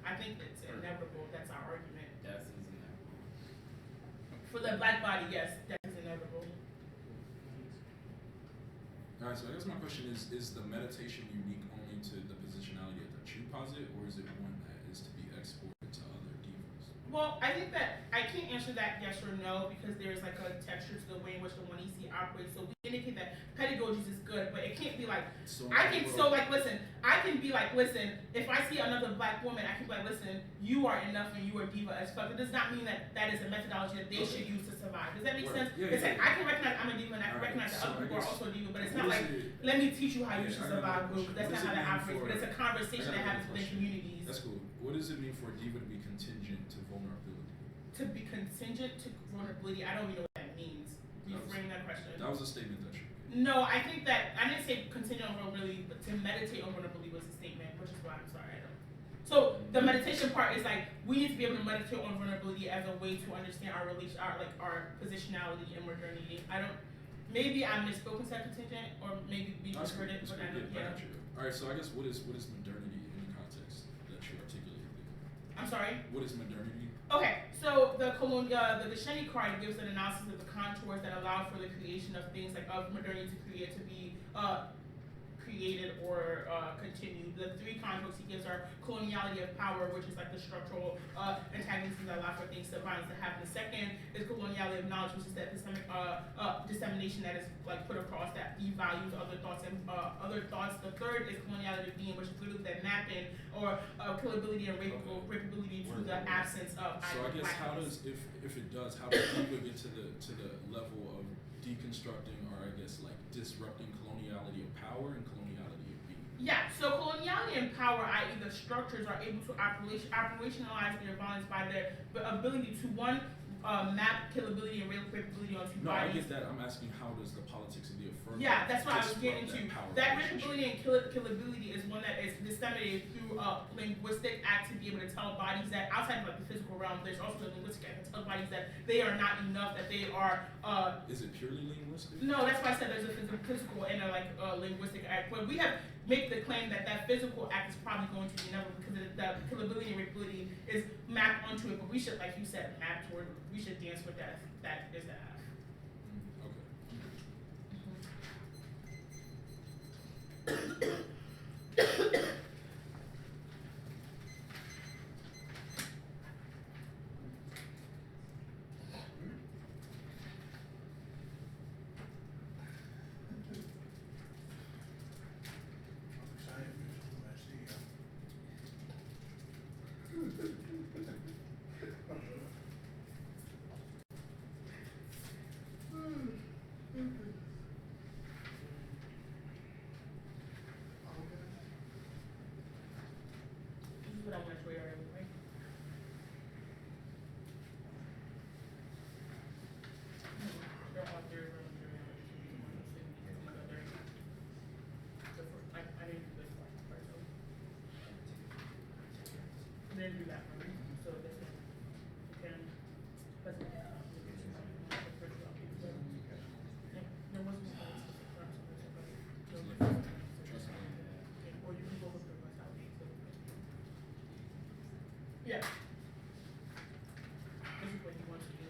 I think it's inevitable. That's our argument. Death is inevitable. For the black body, yes, death is inevitable. Alright, so I guess my question is the meditation unique only to the positionality of the ChBy, or is it one that is to be exported to other divas? Well, I think that I can't answer that yes or no because there's like a texture to the way in which the 1EC operates. So we indicate that pedagogies is good. good, but it can't be like, So I can be like, listen, if I see another black woman, I can be like, listen, you are enough and you are diva as fuck. It does not mean that that is a methodology that they should use to survive. Does that make Word. sense? Yeah, It's like, yeah. I can recognize I'm a diva and I can Alright, recognize that so other I people are guess- also diva, but it's what not is like, it- let me teach you how you Yeah, should I got survive, another boo. question. That's What not does how that it mean operates, for- but it's a conversation I got that happens another within question. communities. That's cool. What does it mean for a diva to be contingent to vulnerability? To be contingent to vulnerability, I don't even know what that means. Reframe that question. That was a statement that you made. No, I think that I didn't say contingent on vulnerability, but to meditate on vulnerability was a statement, which is why I'm sorry I don't. So the meditation part is like we need to be able to meditate on vulnerability as a way to understand our relation, our positionality in modernity. I don't. Maybe I misspoken said contingent, or maybe we just heard it, That's but I good. don't. Yeah, I Yeah. got you. All right. So I guess what is modernity in the context that you articulated? I'm sorry. What is modernity? Okay, so the Gesheni card gives an analysis of the contours that allow for the creation of things like of modernity to be created or continued. The three contours he gives are coloniality of power, which is like the structural antagonisms that allow for things to violence to happen. The second is coloniality of knowledge, which is that dissemination that is like put across that devalues other thoughts and other thoughts. The third is coloniality of being, which is literally that mapping or killability and rapeability to the absence of. So I guess how does if it does, how does diva get to the level of deconstructing or I guess like disrupting coloniality of power and coloniality of being? Yeah, so coloniality and power, i.e. the structures, are able to operationalize their violence by their ability to map killability and rapeability onto No, I bodies. get that. I'm asking how does the politics of the affirmative Yeah, that's what I was disrupt getting to. power That relationship? rapeability and killability is one that is disseminated through a linguistic act to be able to tell bodies that outside of like the physical realm, there's also a linguistic act to tell bodies that they are not enough, that they are Is it purely linguistic? no, that's why I said there's a physical and a linguistic act. But we have make the claim that that physical act is probably going to be enough because the killability and rapeability is mapped onto it. But we should, like you said, map toward. We should dance with that. That is the half. This is what I want to show you already, right? They're all very I didn't do this part, so. I didn't do that one, so this one. You can, but, there wasn't a specific term, so there's a Trust me. or you can go with the mentality. Yeah. This is what he wants to do.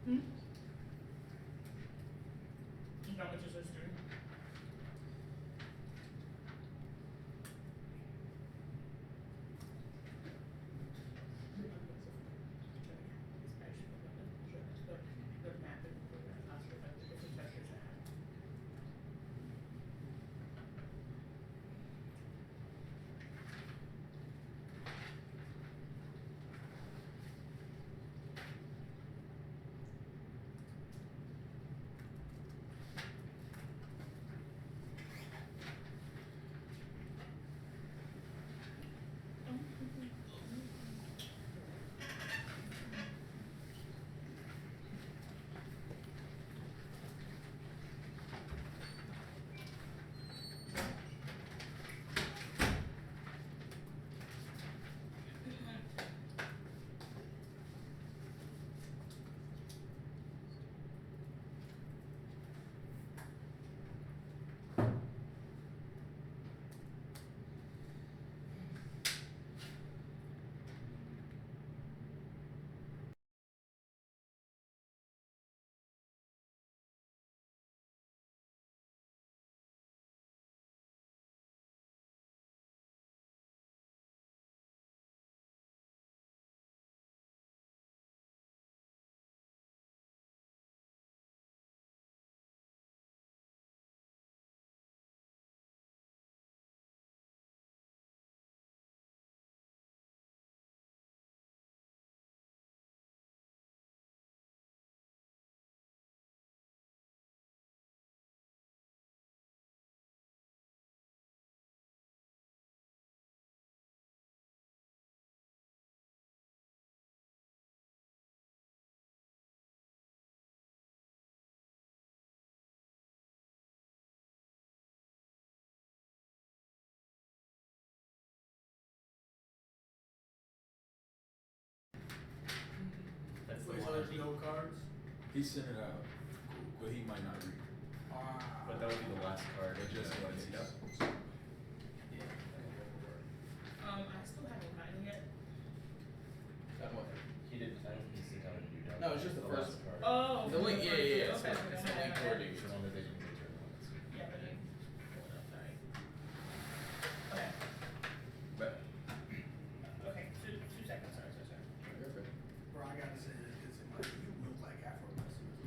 Hmm? You got what your sister? He sent it out, cool, but he might not read it. But that would be the last card. But just Yeah. like it. Yeah. I still haven't gotten it yet. He didn't. I don't think he sent out a new down. No, it's just the first last card. Oh. The link, yeah. Okay, It's the link okay. wording. Which one did they use it to? Yeah, but it, hold up, sorry. Okay, But okay, two seconds, sorry. Bro, I gotta say this because you look like Afro Muslims.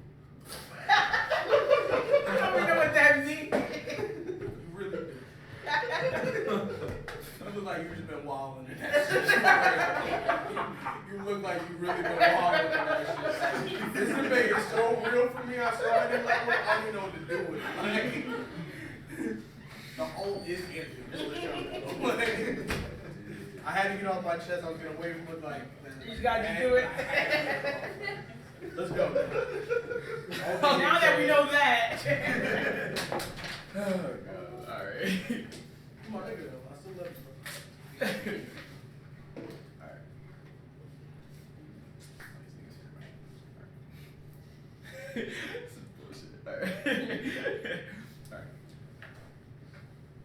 I don't even know what that means. You really do. You look like you just been wilding in that shit. You look like you really been wilding in that shit. This debate is so real for me. I saw it in like, I don't even know what to do with it. Like, the whole is empty. Like, I had to get off my chest. I was gonna wait for like. You just gotta do it. Let's go. Now that we know that. oh god. Alright. Come on, nigga, though. I still love you, bro. Alright. This is bullshit. Alright. Alright.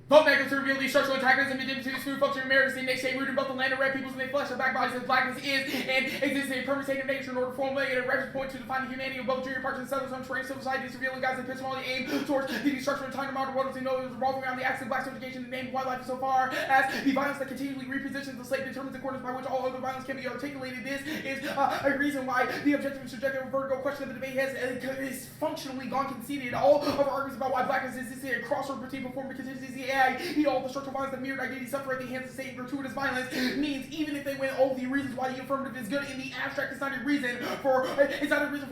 Both negatives reveal these structural antagonism and indifference to smooth functioning marriage and they stay rooted in both the land of red peoples and they flesh of black bodies as blackness is and exists in a permutation nature in order to formulate a reference point to define the humanity of both junior parts and southern terrain civil societies revealing guys and epistemology aim towards the destruction of time and modern world as we know it was revolving around the axis of black subjugation and the name of wildlife so far as the violence that continually repositions the slave determines the coordinates by which all other violence can be articulated. This is a reason why the objective and subjective vertigo question of the debate is functionally gone conceded. All of our arguments about why blackness is a crossroad between performance contingency AI, all the structural violence that mirrored identity suffer at the hands of state and gratuitous violence means even if they win all the reasons why the affirmative is good in the abstract, it's not a reason for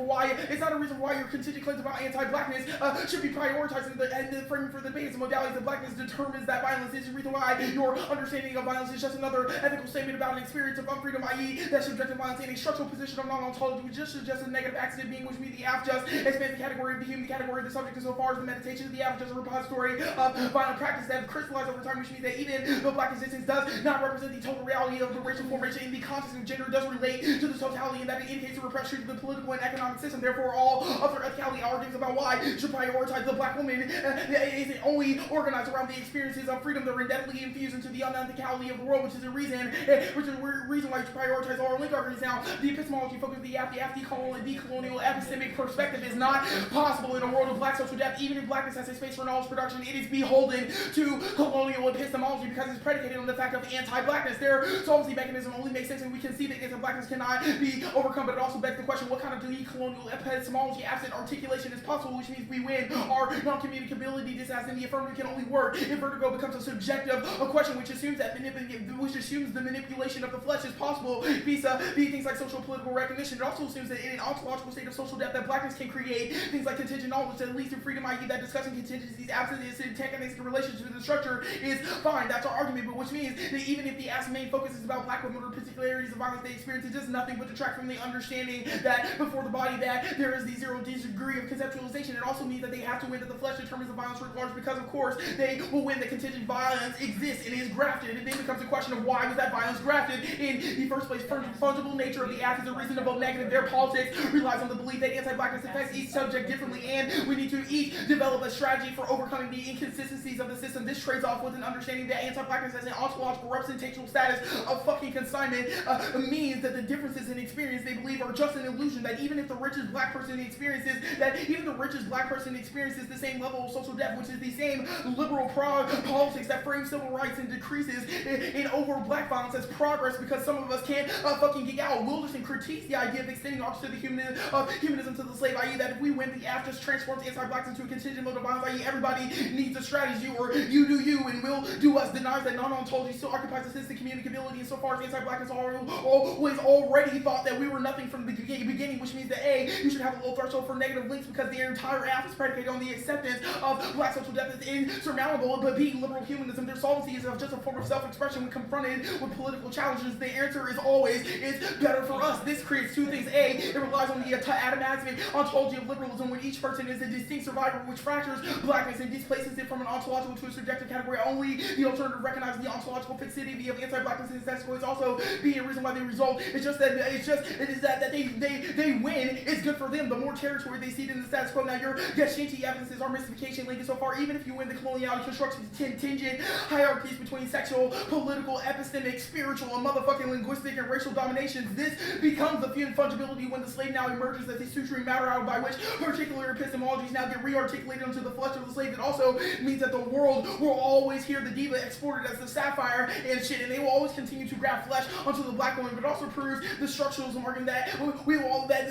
why your contingent claims about anti-blackness should be prioritized in the framing for the debate. The modalities of blackness determines that violence is the reason why your understanding of violence is just another ethical statement about an experience of unfreedom, i.e. that subjective violence in a structural position of non-ontology which just suggests a negative accident being which means the app just expands the category of the human, the category of the subject as so far as the meditation of the app just a repository of violent practice that have crystallized over time, which means that even though black existence does not represent the total reality of the racial formation in the context of gender, does relate to the totality and that it indicates a repression of the political and economic system. Therefore, all other ethicality arguments about why should prioritize the black woman isn't only organized around the experiences of freedom that are indelibly infused into the unethicality of the world, which is a reason why you should prioritize all our link arguments. Now, the epistemology focus of the decolonial and decolonial epistemic perspective is not possible in a world of black social depth. Even if blackness has a space for knowledge production, it is beholden to colonial epistemology because it's predicated on the fact of anti-blackness. Their solvency mechanism only makes sense and we can see that anti-blackness cannot be overcome, but it also begs the question, what kind of decolonial epistemology absent articulation is possible, which means we win our non-communicability disaster and the affirmative can only work if vertigo becomes a subjective question which assumes that the manipulation of the flesh is possible vis-a-vis things like social political recognition. It also assumes that in an ontological state of social depth that blackness can create things like contingent knowledge that leads to freedom, i.e. that discussing contingencies absent its antagonistic relationship to the structure is fine. That's our argument, but which means that even if the app's main focus is about black women or particularities of violence they experience, it does nothing but detract from the understanding that before the body that there is the zero degree of conceptualization. It also means that they have to win that the flesh determines the violence writ large because of course they will win that contingent violence exists and is grafted. And it then becomes a question of why was that violence grafted in the first place. Fungible nature of the app is a reason to vote negative. Their politics relies on the belief that anti-blackness affects each subject differently and we need to each develop a strategy for overcoming the inconsistencies of the system. This trades off with an understanding that anti-blackness as an ontological representational status of fucking consignment means that the differences in experience they believe are just an illusion, that even if the richest black person experiences the same level of social depth, which is the same liberal politics that frames civil rights and decreases in over black violence as progress because some of us can't fucking geek out. Wilderson critiques the idea of extending arcs to the humanism to the slave, i.e. that if we win, the app just transforms anti-blacks into a contingent mode of violence, i.e. everybody needs a strategy or you do you and we'll do us, denies that non-ontology still occupies assisted communicability insofar as anti-blackness always already thought that we were nothing from the beginning, which means that A, you should have a low threshold for negative links because the entire app is predicated on the acceptance of black social depth as insurmountable, but B, liberal humanism, their solvency is just a form of self-expression when confronted with political challenges. The answer is always, it's better for us. This creates two things. A, it relies on the atomistic ontology of liberalism when each person is a distinct survivor which fractures blackness and displaces it from an ontological to a subjective category only. The alternative recognizes the ontological fixity of anti-blackness and status quo is also being a reason why they result. It is that they win. It's good for them. The more territory they cede in the status quo. Now your Geshinti evidences are mystification linking so far. Even if you win the coloniality construction contingent hierarchies between sexual, political, epistemic, spiritual, and motherfucking linguistic and racial dominations, this becomes the fungibility when the slave now emerges as a suturing matter out by which particular epistemologies now get re-articulated into the flesh of the slave. It also means that the world will always hear the diva exported as the sapphire and shit, and they will always continue to graft flesh onto the black woman, but also proves the structuralism argument that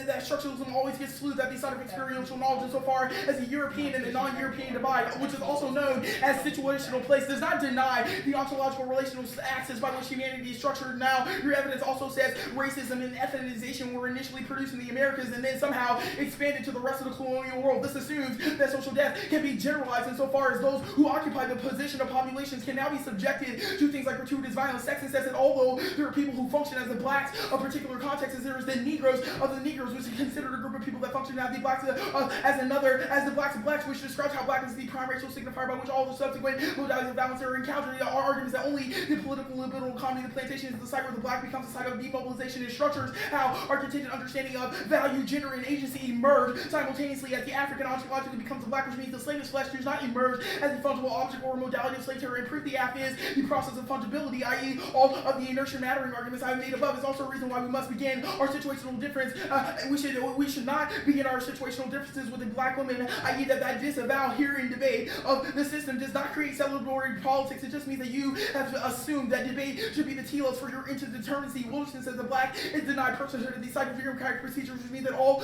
that structuralism always gets sleuthed at the side of experiential knowledge insofar as the European and the non-European divide, which is also known as situational place, does not deny the ontological relational axis by which humanity is structured. Now, your evidence also says racism and ethnization were initially produced in the Americas and then somehow expanded to the rest of the colonial world. This assumes that social death can be generalized insofar as those who occupy the position of populations can now be subjected to things like gratuitous violence. Sexton says that although there are people who function as the blacks of particular contexts, there is the Negroes of the Negroes, which is considered a group of people that function as the blacks as the blacks of blacks, which describes how blackness is the prime racial signifier by which all the subsequent modalities of violence are encountered. There are arguments that only the political and liberal economy of the plantation is the site where the black becomes a site of demobilization and structures. How our contingent understanding of value, gender, and agency emerge simultaneously as the African ontologically becomes the black, which means the slave's flesh does not emerge as the fungible object or modality of slave terror. And proof the app is the process of fungibility, i.e. all of the inertia mattering arguments I made above is also a reason why we must begin our situational difference. We should not begin our situational differences with the black woman, i.e. that disavow here in debate of the system does not create celebratory politics. It just means that you have to assume that debate should be the telos for your interdeterminacy. Wilson says the black is denied personhood of the site of bureaucratic procedures, which means that all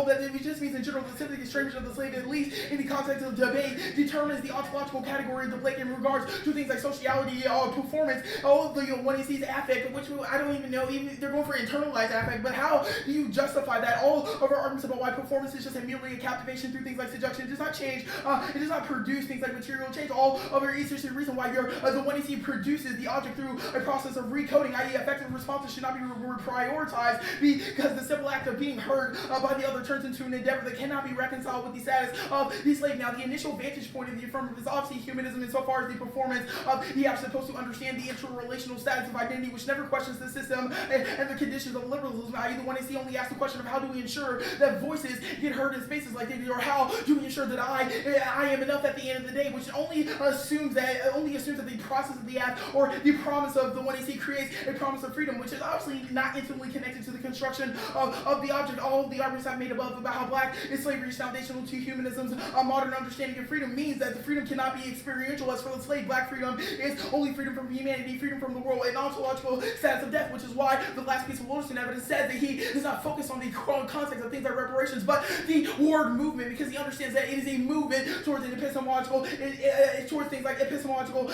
that it just means in general the sympathy estrangement of the slave, at least in the context of debate, determines the ontological category of the Blake in regards to things like sociality, performance, all of the when he sees affect, which I don't even know, even they're going for internalized affect, but how do you justify that? All of our arguments about why performance is just merely a captivation through things like seduction, it does not change, it does not produce things like material change. All of our essential reason why the one he produces the object through a process of recoding, i.e. effective responses should not be prioritized because the simple act of being heard by the other turns into an endeavor that cannot be reconciled with the status of the slave. Now, the initial vantage point of the affirmative is obviously humanism insofar as the performance of the app is supposed to understand the interrelational status of identity, which never questions the system and the conditions of liberalism, i.e. the one he only asks the question of how do we ensure that voices get heard in spaces like this, or how do we ensure that I am enough at the end of the day, which only assumes that the process of the act or the promise of the one he creates a promise of freedom, which is obviously not intimately connected to the construction of the object. All of the arguments I've made above about how black is slavery is foundational to humanism's modern understanding of freedom means that the freedom cannot be experiential. As for the slave, black freedom is only freedom from humanity, freedom from the world, and ontological status of death, which is why the last piece of Wilson evidence said that he does not focus on the context of things like reparations, but the word movement, because he understands that it is a movement towards an epistemological, towards things like epistemological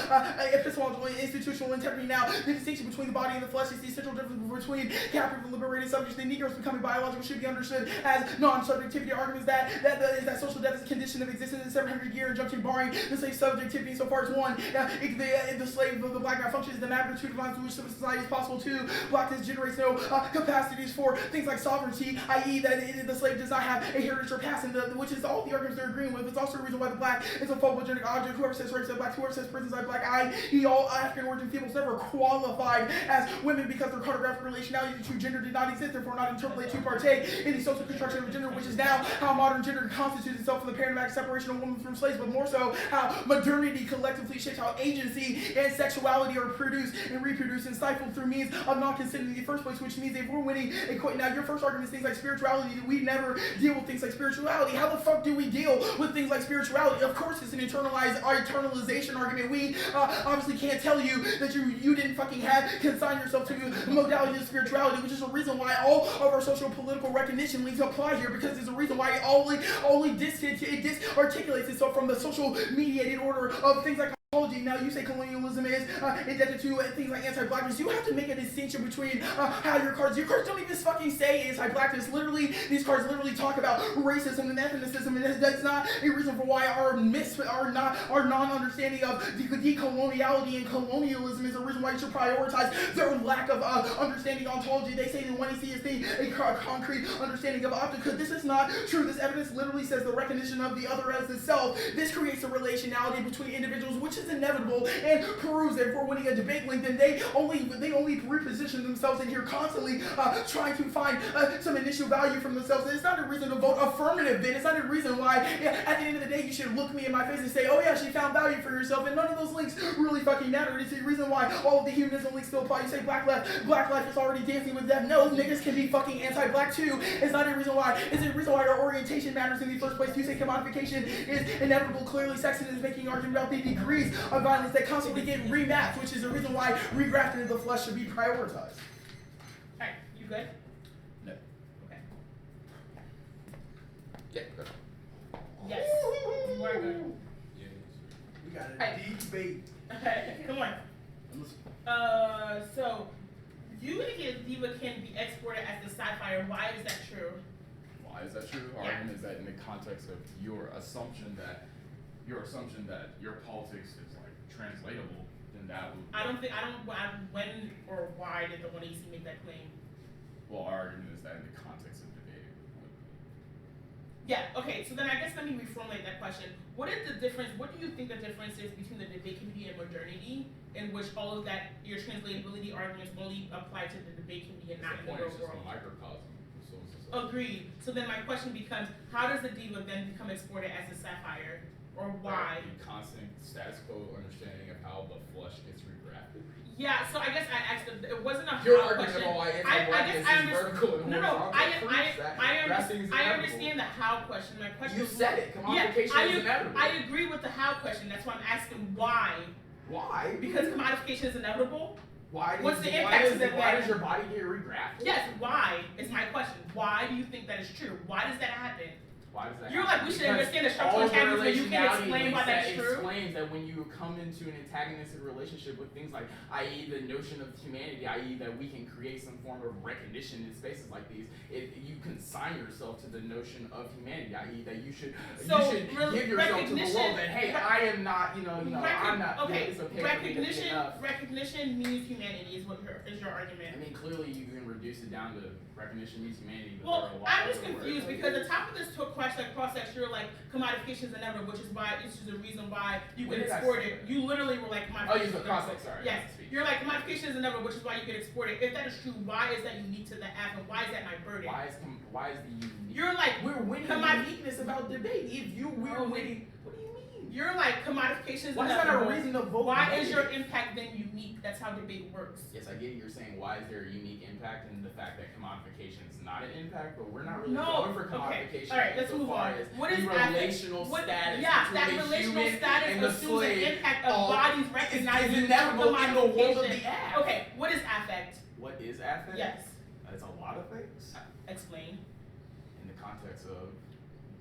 institutional integrity. Now, the distinction between the body and the flesh is the essential difference between captive and liberated subjects. The Negroes becoming biological should be understood as non-subjectivity arguments that social death is a condition of existence in 700-year injunction barring the slave subjectivity so far as one, the slave of the black guy functions the magnitude of lines to which civil society is possible. Two, blackness generates no capacities for things like sovereignty, i.e. that the slave does not have a heritage or past, which is all the arguments they're agreeing with. It's also a reason why the black is a phobogenic object. Whoever says race is black, whoever says prisons like black, i.e. all African origin females never qualified as women because their cartographic relationality to gender did not exist, therefore not interpolate to partake in the social construction of gender, which is now how modern gender constitutes itself from the paradigmatic separation of women from slaves, but more so how modernity collectively shapes how agency and sexuality are produced and reproduced and stifled through means of non-consent in the first place, which means if we're winning a coin. Now, your first argument is things like spirituality. We never deal with things like spirituality. How the fuck do we deal with things like spirituality? Of course, it's an internalization argument. We obviously can't tell you that you didn't fucking consign yourself to the modality of spirituality, which is a reason why all of our social political recognition links apply here, because there's a reason why it only articulates itself from the social mediated order of things like. Now, you say colonialism is indebted to things like anti-blackness. You have to make a distinction between how your cards don't even fucking say anti-blackness. Literally, these cards literally talk about racism and ethnicism, and that's not a reason for why our non-understanding of decoloniality and colonialism is a reason why you should prioritize their lack of understanding ontology. They say the one you see is a concrete understanding of optica. This is not true. This evidence literally says the recognition of the other as the self. This creates a relationality between individuals, which is just inevitable and peruse it for winning a debate link, then they only reposition themselves in here constantly trying to find some initial value from themselves. And it's not a reason to vote affirmative, then. It's not a reason why at the end of the day you should look me in my face and say, oh yeah, she found value for herself, and none of those links really fucking matter. It's the reason why all of the humanism links still apply. You say black life is already dancing with death. No, niggas can be fucking anti-black too. It's not a reason why. It's a reason why our orientation matters in the first place. You say commodification is inevitable. Clearly, sexism is making argument about the degrees of violence that constantly get remapped, which is the reason why regrafting of the flesh should be prioritized. Alright, you good? No. Okay. Yeah, good. Yes. You are good. We got a Hey. debate. Okay, come on. So you think a diva can be exported as the sci-fi, why is that true? Why is that true? Our Yeah. argument is that in the context of your assumption that your politics is like translatable, then that would. When or why did the 1AC make that claim? Well, our argument is that in the context of debate. Yeah, okay, so then I guess let me reformulate that question. What do you think the difference is between the debate community and modernity, in which all of that, your translatability arguments only apply to the debate community and not in the real It's just world? a microcosm. So it's just Agreed. So then my question becomes, how does the diva then become exported as a sapphire? Or why? The constant status quo understanding of how the flesh gets regrafted. Yeah, so I guess I asked it wasn't a Your how argument question. about why I guess anti-blackness I is vertical and No, horizontal proves that grafting is I inevitable. understand the how question. My question You is said it. Commodification is inevitable. I agree with the how question. That's why I'm asking why. Why? Because commodification is inevitable? Why What's the why impact does, of that why then? does your body get regrafted? Yes, why is my question. Why do you think that is true? Why does that happen? Why does that You're happen? like, we should Because understand the all structural of the antagonism, but you can't relationality explain why links that's that true? explains that when you come into an antagonistic relationship with things like, i.e. the notion of humanity, i.e. that we can create some form of recognition in spaces like these, you consign yourself to the notion of humanity, i.e. that you should give yourself to the world that, hey, I am not, I'm not, okay, it's okay for me to be enough. recognition means humanity is your I argument. mean, clearly you can reduce it down to recognition means humanity, but Well, there are a lot I'm of just other confused words. because the top of this cross-sectional, like, commodification is inevitable, which is why, this is the reason why you When get did I exported. say that? You literally were like, Oh, commodification you said is inevitable. cross-sex, sorry. Yes, I speak. you're like, commodification is inevitable, which is why you get exported. If that is true, why is that unique to the app, and why is that my burden? Why is the unique? You're like, We're winning uniqueness about debate. We're winning. What do you mean? you're like, commodification is Why is that a inevitable. reason to vote? Why is your negative? impact then unique? That's how debate works. Yes, I get it. You're saying why is there a unique impact in the fact that commodification is not an impact, but we're not really No. going for Okay. commodification. All right, let's so move far on. as What is the relational status Yeah, between that the relational human status and the assumes slave an impact of all- bodies recognizing is inevitable in the world of commodification. the app. Okay, what is affect? What is affect? Yes, It's a lot of things explain in the context of.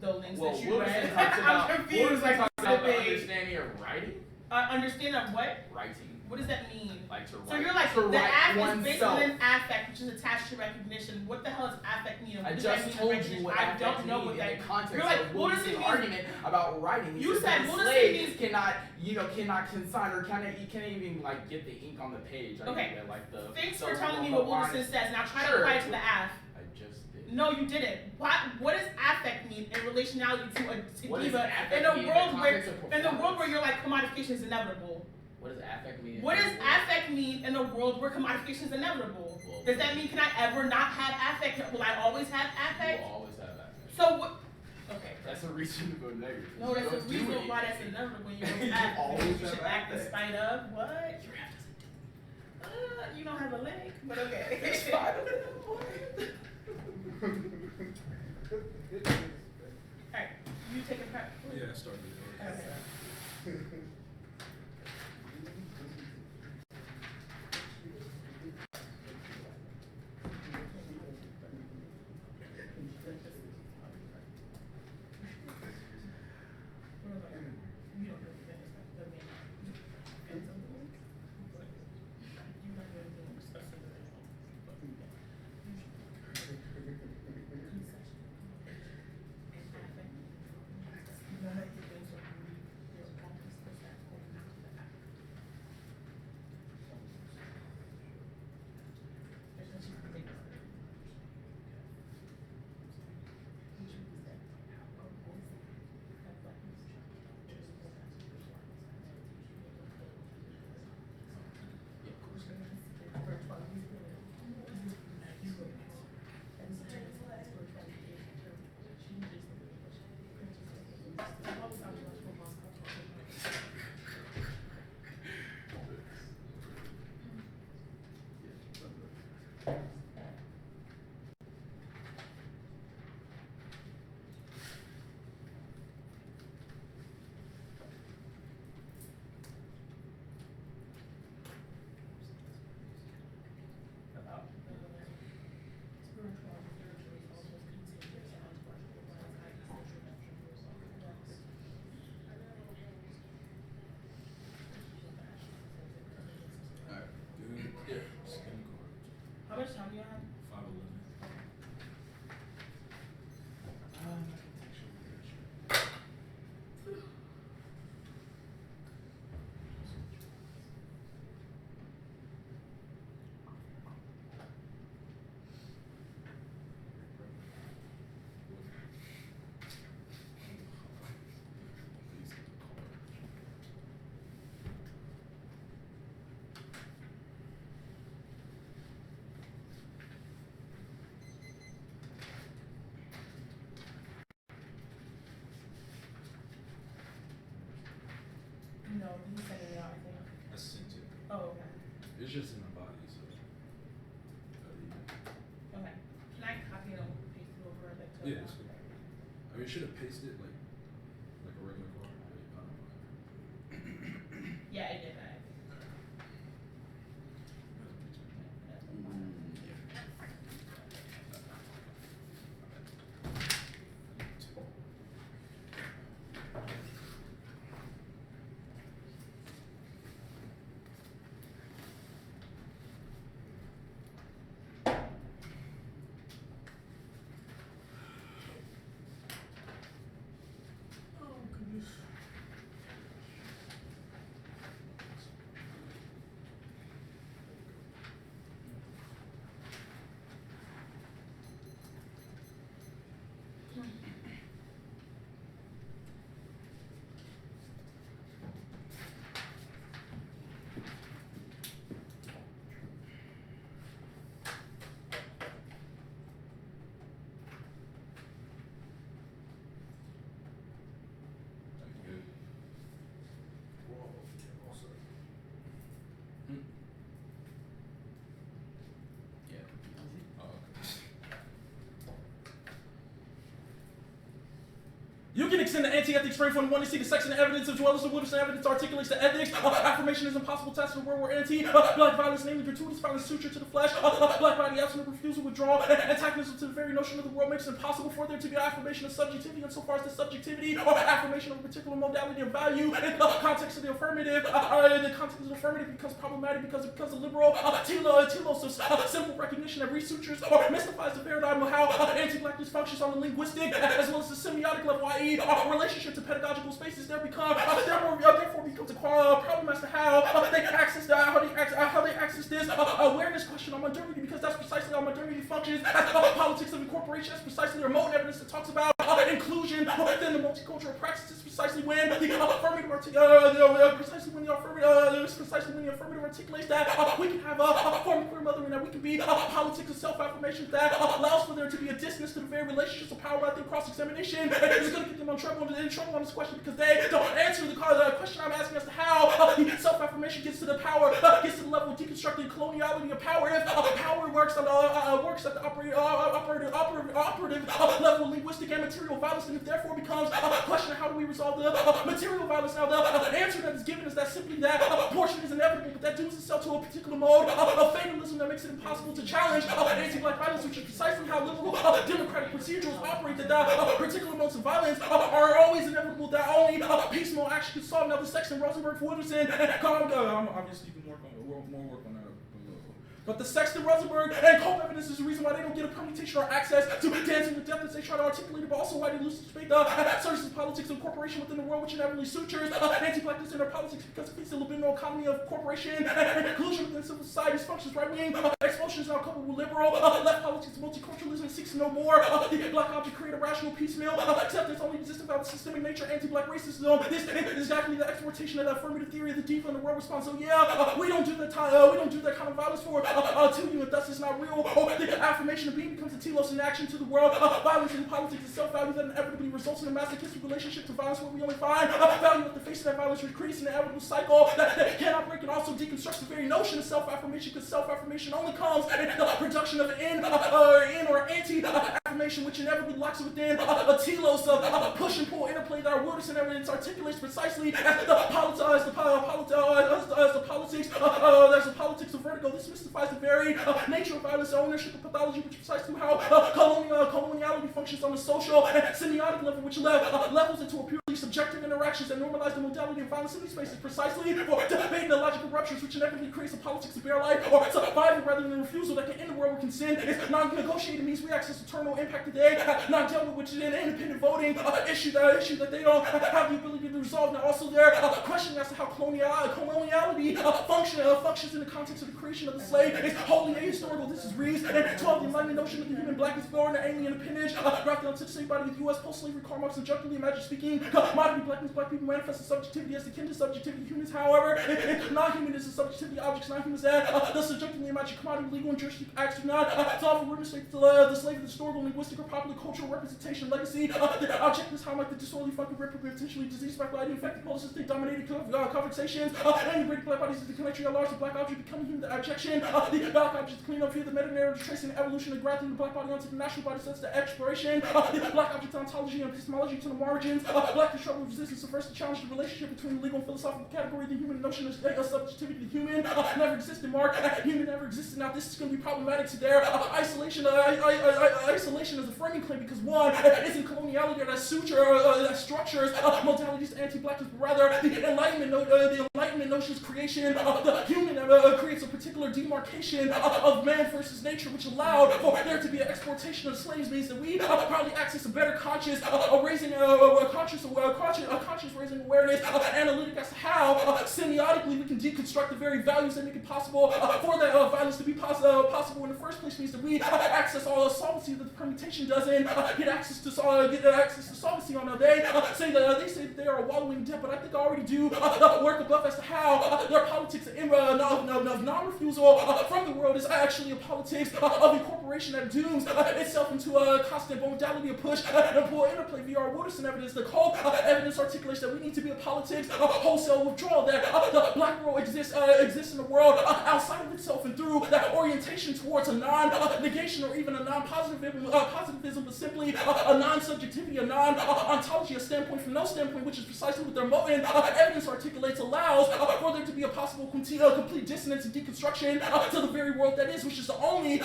the links Well, that you Wilderson read. talks about. I'm confused. Wilderson talks about the Debate. understanding of writing. Understand of what? Writing, What does that mean? like to write. So you're like, to the write app is oneself. basically an affect, which is attached to recognition. What the hell does affect mean? And I what does that just mean in told you recognition? what I affect don't know means what that in the context You're like, of what does it Wilderson's mean? argument about writing. He You says said, that what does it slaves mean? cannot consign or you can't even like get the ink on the page. I Okay. think that, like the. Thanks the for telling me the what line- Wilderson says. Now try to Sure. apply it to the app. I just did. No, you didn't. What does affect mean in relationality to What does diva affect in a mean in world the where context of in the world performance? where you're like commodification is inevitable? What does affect mean? What does affect mean in a world where commodification is inevitable? Well, Does that mean can I ever not have affect? Will I always have You affect? will always have affect. So what? Okay. That's a reason to go negative. No, that's You a don't do reason why anything. that's inevitable when you You don't act. always You should have act in affect. spite of what? You don't have a leg, but okay. It's fine. Alright, you take a prep. Yeah, I started it. Okay. Alright, dude. Yeah. Skin card. How much time do you have? 5'11". No, you sent it out, I think. I sent it. Oh, okay. It's just in my body, so. Okay. Can I copy it and paste it over like to Yeah, it's cool. I mean, should have pasted like a regular card. Like, I don't know. Yeah, I did that. Oh goodness. Good. Whoa, also. Yeah. Oh, okay. You can extend the anti-ethics frame from one to see the section of evidence as well as the Woodson evidence articulates the ethics. Affirmation is impossible test in the world where black violence, namely gratuitous violence, suture to the flesh, black body absolute refusal, withdrawal, antagonism to the very notion of the world makes it impossible for there to be an affirmation of subjectivity insofar as the subjectivity or affirmation of a particular modality of value in the context of the affirmative. The context of the affirmative becomes problematic because it becomes a liberal telos of simple recognition that resutures or mystifies the paradigm of how anti-blackness functions on the linguistic as well as the semiotic level, i.e. Our relationship to pedagogical spaces therefore becomes a problem as to how they access this awareness question on modernity, because that's precisely how modernity functions as politics of incorporation. That's precisely the remote evidence that talks about inclusion within the multicultural practices. Precisely when the affirmative articulates that we can have a form of queer mothering, that we can be politics of self-affirmation that allows for there to be a distance to the very relationships of power. I think cross-examination is going to get them in trouble on this question because they don't answer the question I'm asking as to how self-affirmation gets to the power, gets to the level of deconstructing coloniality of power. If power works at the operative level of linguistic and material violence, and it therefore becomes a question of how do we resolve the material violence. Now, the answer that is given is that simply that abortion is inevitable, but that dooms itself to a particular mode of fatalism that makes it impossible to challenge anti-black violence, which is precisely how liberal democratic procedures operate. That particular modes of violence are always inevitable. That only piecemeal action can solve. Now, the section Rosenberg for Wooderson, I'm obviously doing more work on that. But the Sexton, Rosenberg, and Cope evidence is the reason why they don't get a permutation or access to dancing with death as they try to articulate it, but also why they lose debate the services, politics, and corporation within the world, which inevitably sutures anti-blackness in their politics because it feeds the libidinal economy of corporation and inclusion within civil society's functions. Right-wing expulsions now coupled with liberal left politics, multiculturalism seeks to know more. The black object create a rational piecemeal acceptance only exists about the systemic nature anti-black racism. This is exactly the exploitation of the affirmative theory of the deep in the world response. So yeah, we don't do that kind of violence for to you, and thus it's not real. The affirmation of being becomes a telos in action to the world. Violence in politics is self-value that inevitably results in a masochistic relationship to violence where we only find value at the face of that violence, which creates an inevitable cycle that cannot break and also deconstructs the very notion of self-affirmation, because self-affirmation only comes in the production of an in or anti-affirmation, which inevitably locks it within a telos of push and pull interplay that our wilderness and evidence articulates precisely as the politics of vertigo. This mystifies the very nature of violence and ownership of pathology, which is precisely how coloniality functions on a social and semiotic level, which levels into a purely subjective interactions that normalize the modality of violence in these spaces precisely for debating the logical ruptures, which inevitably creates a politics of bare life or survival rather than refusal that can end the world with consent. It's non-negotiated means we access eternal impact today, not dealt with, which is an independent voting issue that they don't have the ability to resolve. Now also they're questioning as to how coloniality functions in the context of the creation of the slave. It's wholly ahistorical. This is Reeves and 12, the enlightenment notion of the human black is born, the alien appendage, grafted onto the same body of U.S. post-slavery Karl Marx subjectively imagine speaking. Commodity blackness, black people manifest the subjectivity as akin to subjectivity. Humans, however, non-human is a subjectivity. Objects, non-humans add the subjectively imagined commodity legal and juristic acts do not offer witness to the slave of the historical, linguistic, or popular cultural representation legacy. The object is how like the disorderly fucking rip potentially disease speculation infected policies they dominated conversations. Integrated black bodies is the connection at large the black object becoming human the abjection. The black object clean up here the meta narrative tracing the evolution and grafting the black body onto the national body sets the exploration. The black object ontology and epistemology to the margins. Black the struggle of resistance the first to challenge the relationship between the legal and philosophical category. The human notion of subjectivity. The human never existed. Mark human never existed. Now this is going to be problematic to their isolation. Isolation is a framing claim because one isn't coloniality or that suture that structures modalities anti-blackness, but rather the enlightenment notion's creation of the human creates a particular demarcation of man versus nature, which allowed for there to be an exportation of slaves. Means that we probably access a better conscious raising conscious raising awareness analytic as to how semiotically we can deconstruct the very values that make it possible for that violence to be possible in the first place. Means that we access all the solvency that the permutation doesn't get access to solvency on. Now they say that they are a wallowing debt, but I think I already do work above as to how their politics of non-refusal from the world is actually a politics of incorporation that dooms itself into a constant modality of push and pull interplay via our wilderness and evidence. The whole evidence articulates that we need to be a politics of wholesale withdrawal, that the black world exists in the world outside of itself, and through that orientation towards a non-negation or even a non-positivism, but simply a non-subjectivity, a non-ontology, a standpoint from no standpoint, which is precisely what their evidence articulates, allows for there to be a possible complete dissonance and deconstruction to the very world that is, which is the only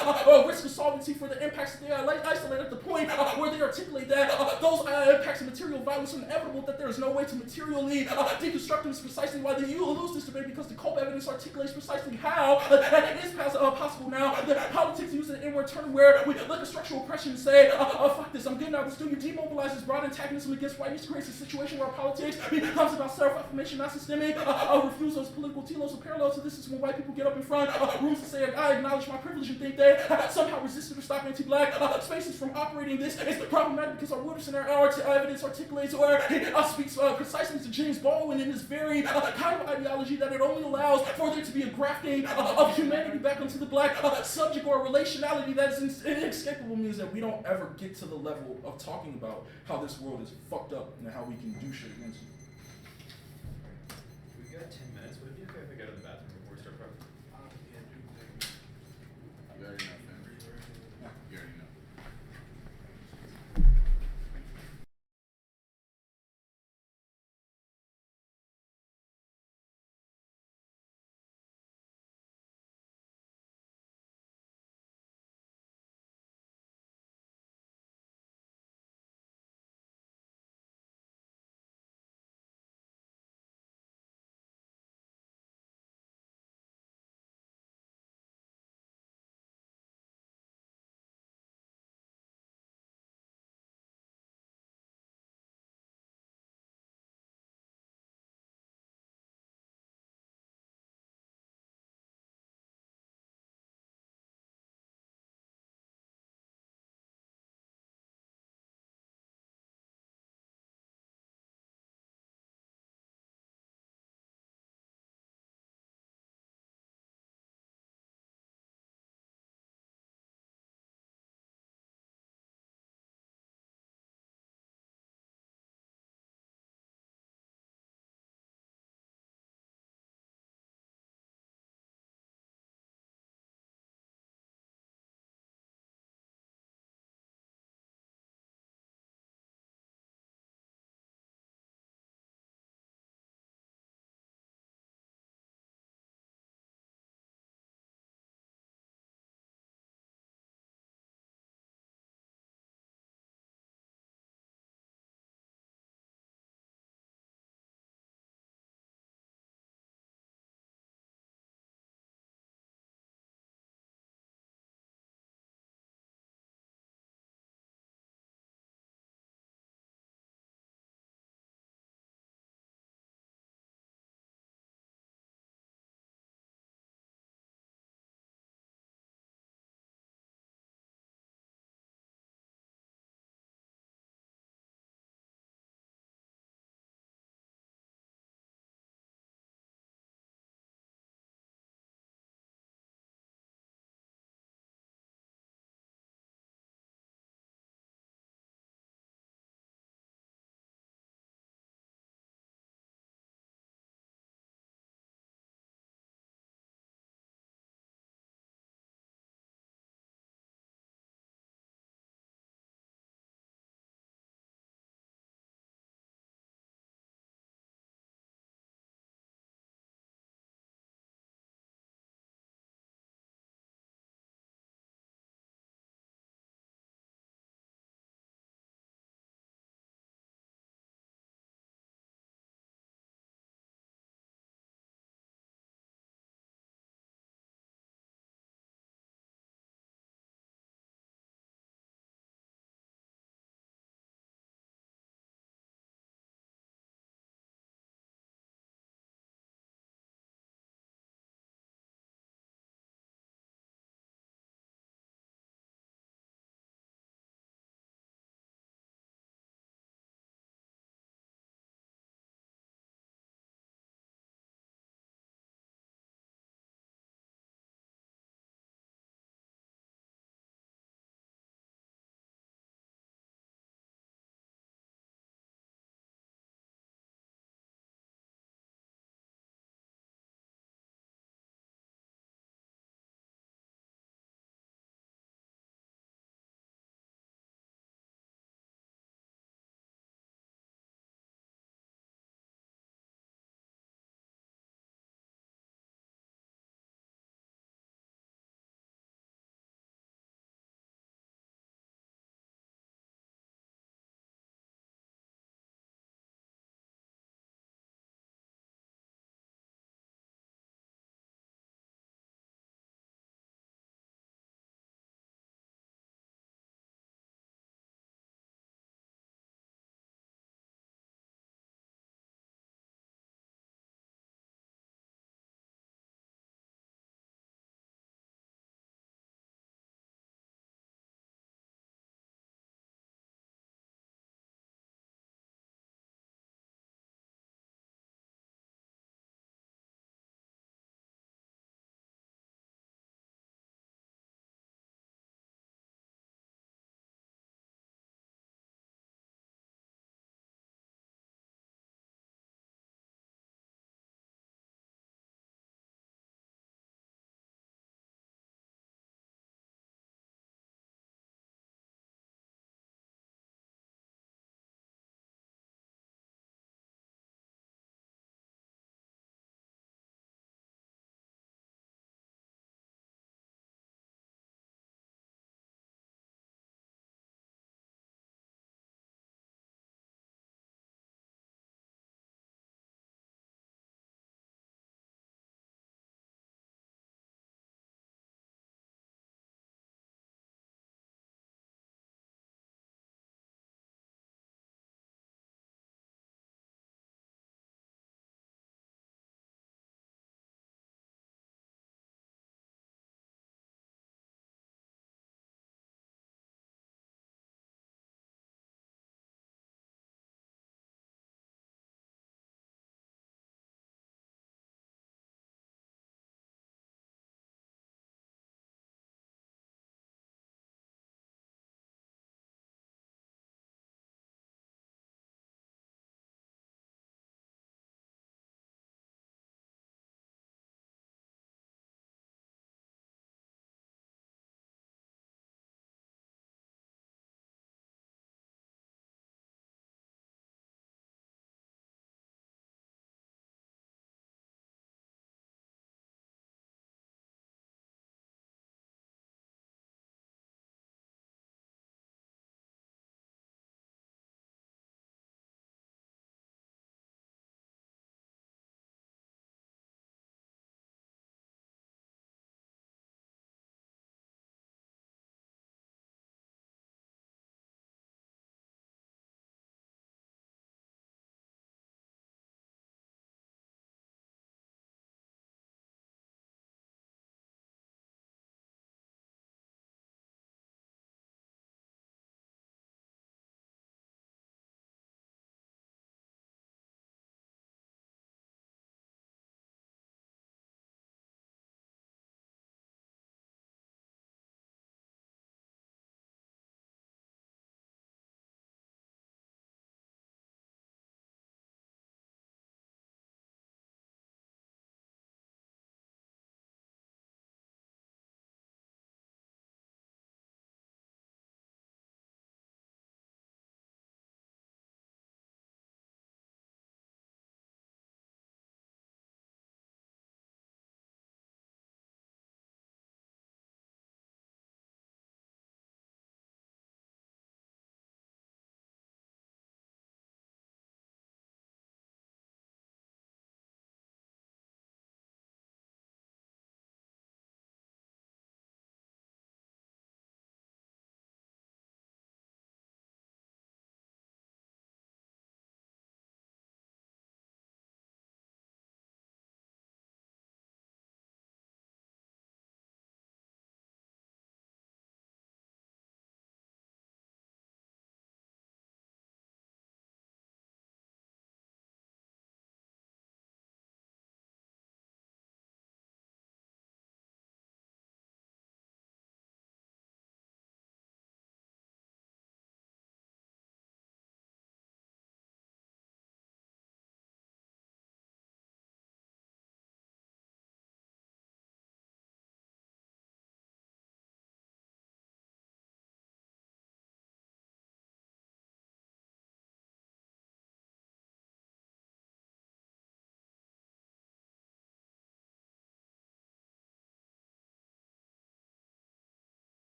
risk of solvency for the impacts that they isolate at the point where they articulate that those impacts of material violence are inevitable, that there is no way to materially deconstruct them. Is precisely why you lose this debate, because the COPE evidence articulates precisely how that it is possible now that politics use an inward turn where we look at structural oppression and say, fuck this, I'm good now. The student demobilizes broad antagonism against whiteness, creates a situation where politics becomes about self-affirmation, not systemic refusal as political telos or parallel. So this is when white people get up in front of rooms and say, I acknowledge my privilege, and think they somehow resisted or stopped anti-black spaces from operating. This is problematic because our wilderness and our evidence articulates or speaks precisely to James Baldwin in this very kind of ideology that it only allows for there to be a grafting of humanity back onto the black subject, or a relationality that is inescapable. Means that we don't ever get to the level of talking about how this world is fucked up and how we can do shit against it. We've got 10 minutes. Would it be okay if we go to the bathroom before we start programming? You already know, fam. You already know.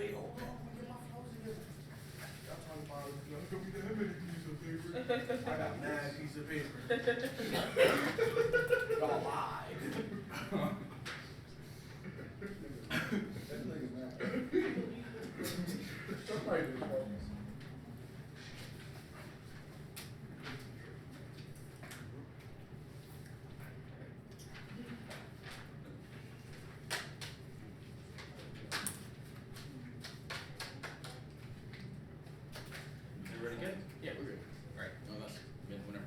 wait, hold on, let me get my flows together. Y'all talking about, don't be that many pieces of paper. I got mad pieces of paper. Y'all lied. Somebody do it. You ready good? Yeah, we're good. Alright, no, that's good, whenever.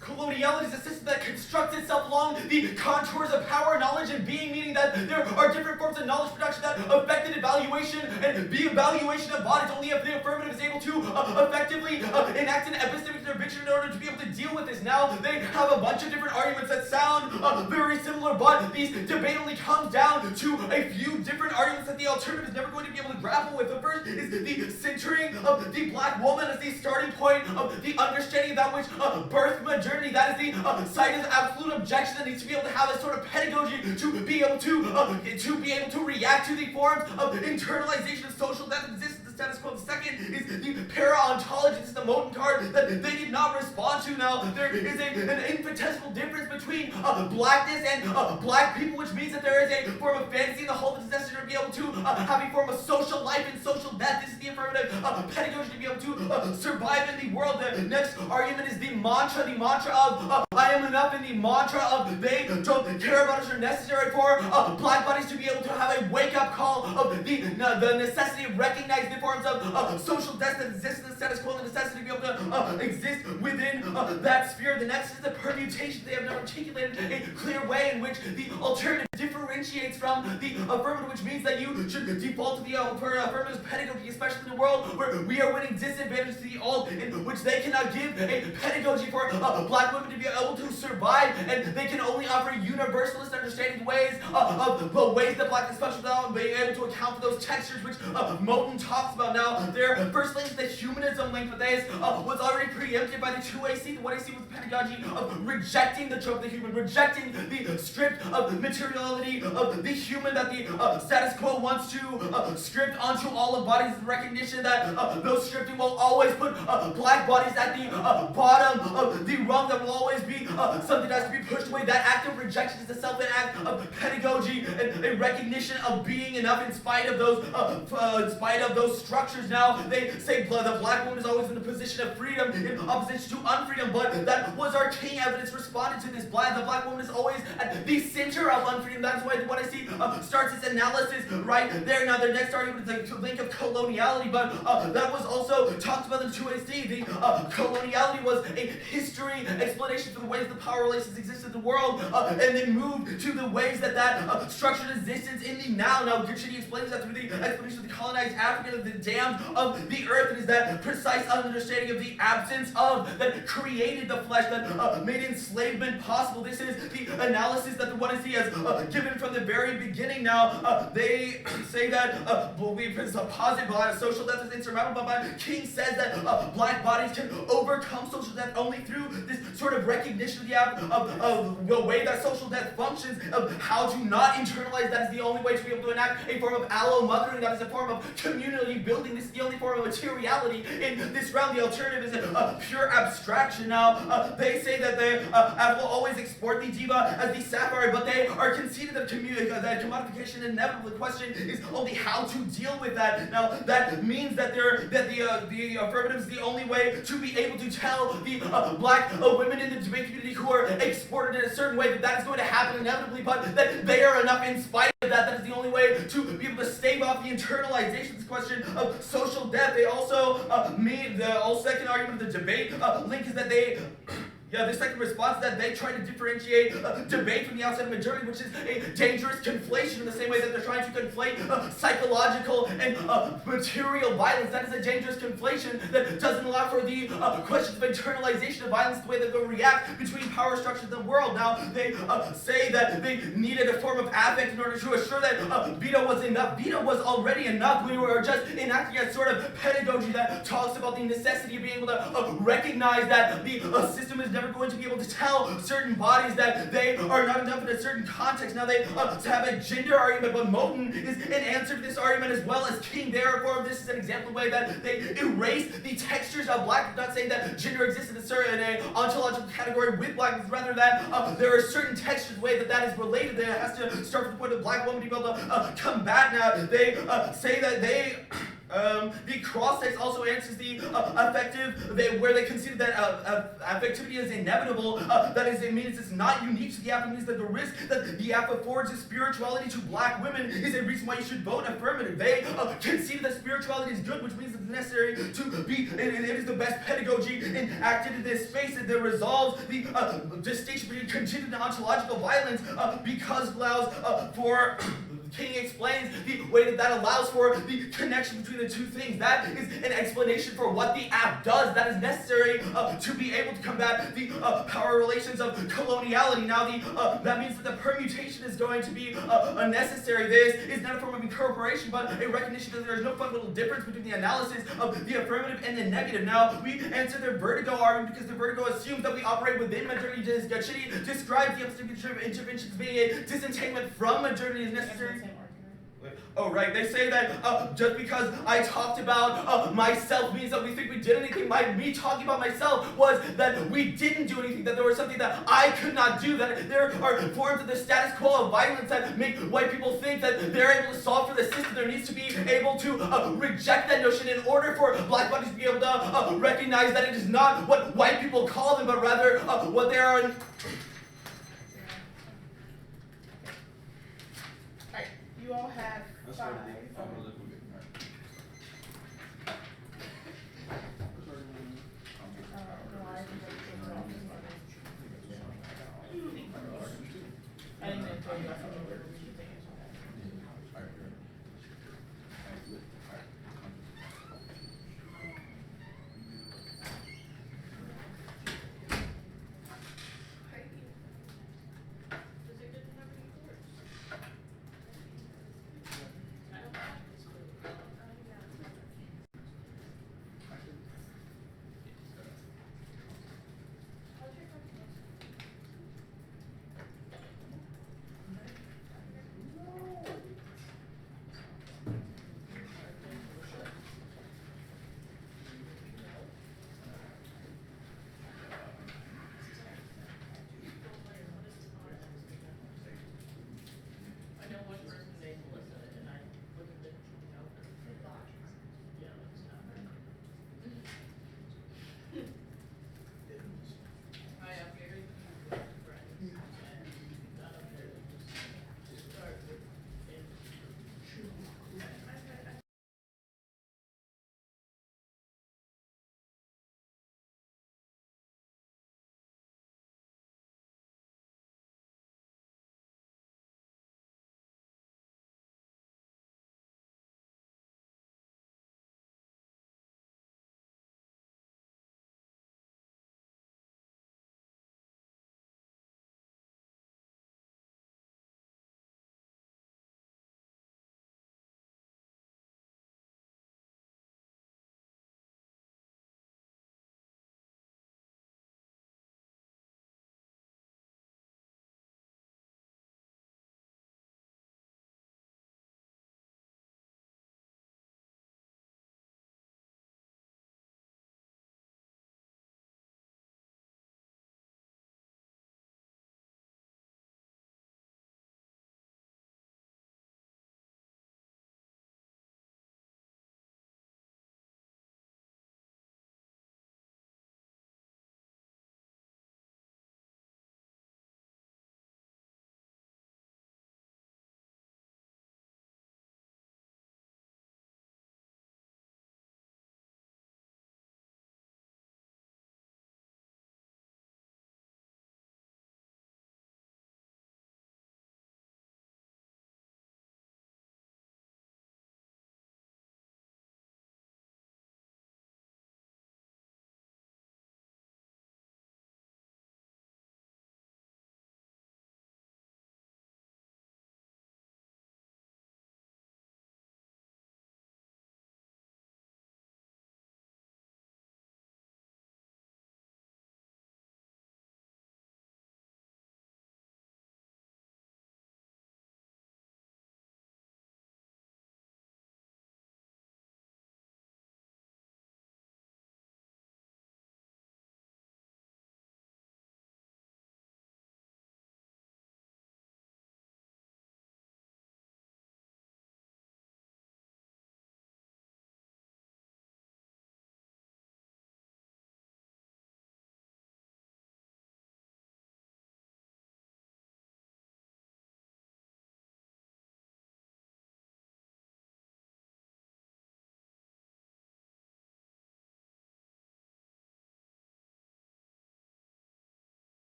Coloniality is a system that constructs itself along the contours of power, knowledge, and being, meaning that there are different forms of knowledge production that affect an evaluation, and the evaluation of bodies only if the affirmative is able to effectively enact an epistemic intervention in order to be able to deal with this. Now, they have a bunch of different arguments that sound very similar, but these debate only comes down to a few different arguments that the alternative is never going to be able to grapple with. The first is the centering of the black woman as the starting point of the understanding of that which birth modernity. That is the site of absolute objection that needs to be able to have a sort of pedagogy to be able to react to the forms of internalization of social that exist in the status quo. The second is the para-ontology. This is the Moten card that they did not respond to. Now, there is an infinitesimal difference between blackness and black people, which means that there is a form of fantasy in the whole that is necessary to be able to have a form of social life and social death. This is the affirmative pedagogy to be able to survive in the world. The next argument is the mantra of I am enough, and the mantra of they don't care about us are necessary for black bodies to be able to have a wake-up call of the necessity of recognizing the forms of social death that exist in the status quo, the necessity to be able to exist within that sphere. The next is the permutation. They have not articulated a clear way in which the alternative differentiates from the affirmative, which means that you should default to the affirmative pedagogy, especially in a world where we are winning disadvantage to the alt, in which they cannot give a pedagogy for black women to be able to survive, and they can only offer universalist understanding ways of the ways that blackness functions without being able to account for those textures which Moten talks about. Now, their first link is the humanism link, but this was already preempted by the 2AC. The 1AC was the pedagogy of rejecting the trope of the human, rejecting the script of materiality of the human that the status quo wants to script onto all of bodies, the recognition that those scripting will always put black bodies at the bottom of the rung, that will always be something that has to be pushed away. That act of rejection is a self-an act of pedagogy and a recognition of being enough in spite of those structures. Now, they say the black woman is always in the position of freedom in opposition to unfreedom, but that was arcane evidence responded to this. The black woman is always at the center of unfreedom. That is why what I see starts its analysis right there. Now, their next argument is the link of coloniality, but that was also talked about in 2AC. The coloniality was a history explanation for the ways the power relations exist in the world, and then moved to the ways that structured existence in the now. Now, Gurchidi explains that through the explanation of the colonized African, of the damned of the earth. It is that precise understanding of the absence of that created the flesh, that made enslavement possible. This is the analysis that the 1AC has given from the very beginning. Now, they say that we posit social death is insurmountable, but King says that black bodies can overcome social death only through this sort of recognition of the way that social death functions, of how to not internalize. That is the only way to be able to enact a form of allo mothering. That is a form of community building. This is the only form of materiality in this realm. The alternative is a pure abstraction. Now, they say that they will always export the diva as the sapphire, but they are conceded that commodification is inevitable. The question is only how to deal with that. Now, that means that the affirmative is the only way to be able to tell the black women in the debate community who are exported in a certain way that is going to happen inevitably, but that they are enough in spite of that. That is the only way to be able to stave off the internalization, this question of social death. They also the second argument of the debate link is that they the second response is that they try to differentiate debate from the outside of majority, which is a dangerous conflation in the same way that they're trying to conflate psychological and material violence. That is a dangerous conflation that doesn't allow for the questions of internalization of violence, the way that they'll react between power structures in the world. Now, they say that they needed a form of affect in order to assure that Vita was enough. Vita was already enough. We were just enacting a sort of pedagogy that talks about the necessity of being able to recognize that the system is never going to be able to tell certain bodies that they are not enough in a certain context. Now they have a gender argument, but Moten is an answer to this argument as well as King. Therefore, this is an example of the way that they erase the textures of black. Not saying that gender exists in a ontological category with blackness, rather that there are certain textures, the way that that is related. That it has to start from the point of black woman to be able to combat. Now they say that they. The cross-sex also answers the where they consider that affectivity is inevitable. That is, it means it's not unique to the app. It means that the risk that the app affords is spirituality to black women is a reason why you should vote affirmative. They concede that spirituality is good, which means it's necessary to be. It is the best pedagogy enacted in this space that resolves the distinction between contingent and ontological violence because it allows for. King explains the way that allows for the connection between the two things. That is an explanation for what the app does. That is necessary to be able to combat the power relations of coloniality. Now, that means that the permutation is going to be unnecessary. This is not a form of incorporation, but a recognition that there is no fundamental difference between the analysis of the affirmative and the negative. Now, we answer their vertigo argument because the vertigo assumes that we operate within modernity. Chidi describes the upstream interventions being a disentanglement from modernity is necessary. Oh, right. They say that just because I talked about myself means that we think we did anything. Me talking about myself was that we didn't do anything, that there was something that I could not do, that there are forms of the status quo of violence that make white people think that they're able to solve for the system. There needs to be able to reject that notion in order for black bodies to be able to recognize that it is not what white people call them, but rather what they are. You all have That's 5. right. I'm gonna look at it. I didn't even tell you I forgot where you think.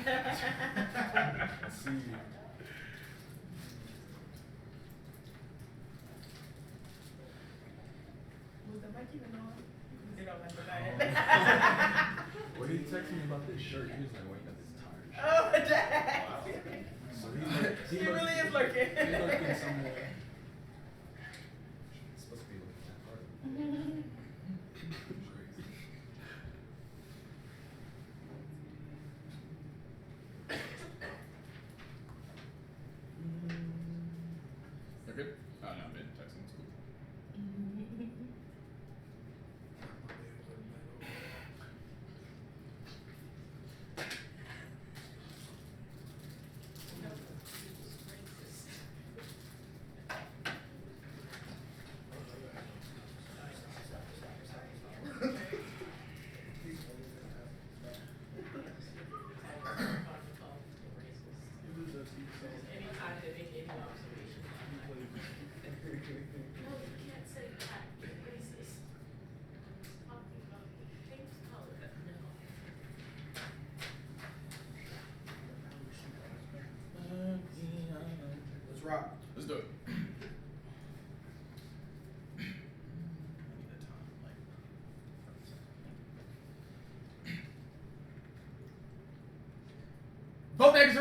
See. Was the mic even on? They don't like When he texted me about this shirt, he was like, "Wait, got this tired shirt." Oh, dang. So He really is looking. He's looking somewhere. He's supposed to be looking that hard. Crazy. They're good? Oh, no, I've been texting school. Anytime they make any observation, I'm like, no, you can't say that. You're racist. Talking about things color. No. Let's rock. Let's do it. Vote negative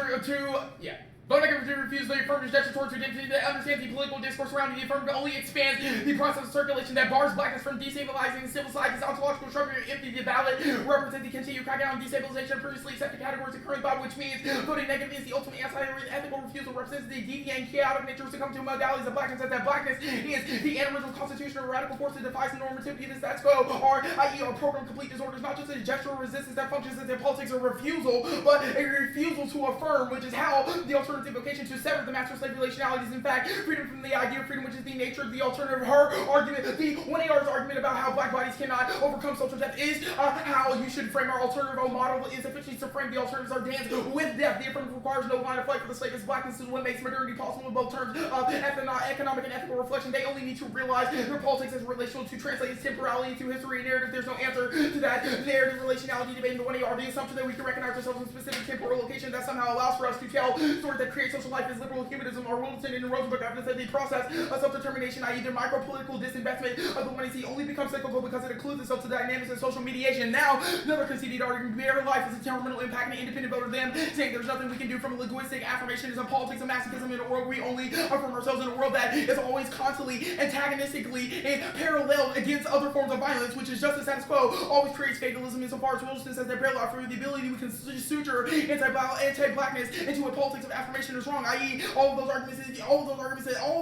Vote negative to refuse the affirmative gesture towards redemption that understands the political discourse surrounding the affirmative only expands the process of circulation that bars blackness from destabilizing civil society's ontological structure to empty the ballot, represent the continued crackdown on destabilization of previously accepted categories of current thought, which means voting negative is the ultimate anti-ethical refusal, represents the deviant and chaotic nature to come to modalities of blackness, as that blackness is the anti-original constitutional radical force that defies the normativity of the status quo, or i.e. our program complete disorders, not just a gesture of resistance that functions as a politics of refusal, but a refusal to affirm, which is how the alternative vocation to sever the master slave relationality is in fact freedom from the idea of freedom, which is the nature of the alternative. Her argument, the 1AR's argument about how black bodies cannot overcome social death is how you should frame our alternative model is efficiently to frame the alternatives are dance with death. The affirmative requires no line of flight for the slave as blackness is what makes modernity possible in both terms of economic and ethical reflection. They only need to realize their politics is relational to translate its temporality into history and narrative. There's no answer to that narrative relationality debate in the 1AR. The assumption that we can recognize ourselves in specific temporal location that somehow allows for us to tell stories that create social life is liberal humanism or Wilson and Rosenberg evidence that the process of self-determination, i.e. the micro-political disinvestment of the 1AC only becomes cyclical because it includes itself to dynamics and social mediation. Now, another conceded argument, bare life is a terminal impact and independent vote of them, saying there's nothing we can do from a linguistic affirmationism, politics, and masochism in a world we only affirm ourselves in a world that is always constantly antagonistically and parallel against other forms of violence, which is just the status quo, always creates fatalism insofar as religiousness as their parallel for the ability we can suture anti-blackness into a politics of affirmation is wrong, i.e. all of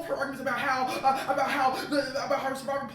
her arguments about how survivor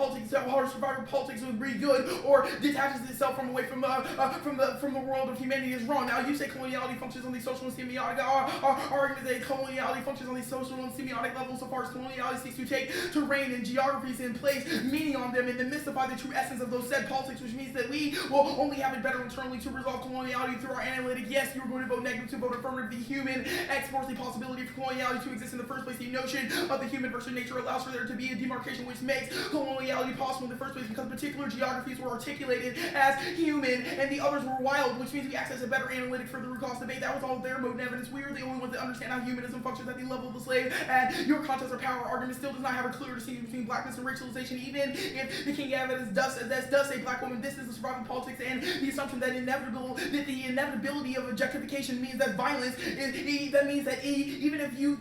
politics would be good or detaches itself from the world of humanity is wrong. Now you say coloniality functions on the social and semiotic. Our argument is that coloniality functions on the social and semiotic level so far as coloniality seeks to take terrain and geographies and place meaning on them and then mystify the true essence of those said politics, which means that we will only have it better internally to resolve coloniality through our analytic. Yes, you're going to vote negative to vote affirmative. The human exports the possibility for coloniality to exist in the first place. The notion of the human versus nature allows for there to be a demarcation which makes coloniality possible in the first place because particular geographies were articulated as human and the others were wild, which means we access a better analytic for the root cause debate. That was all their mode and evidence. We are the only ones that understand how humanism functions at the level of the slave, and your contest of power argument still does not have a clear distinction between blackness and racialization, even if the king evidence does say black woman. This is the survival politics and the assumption that the inevitability of objectification means that violence is, that means that even if you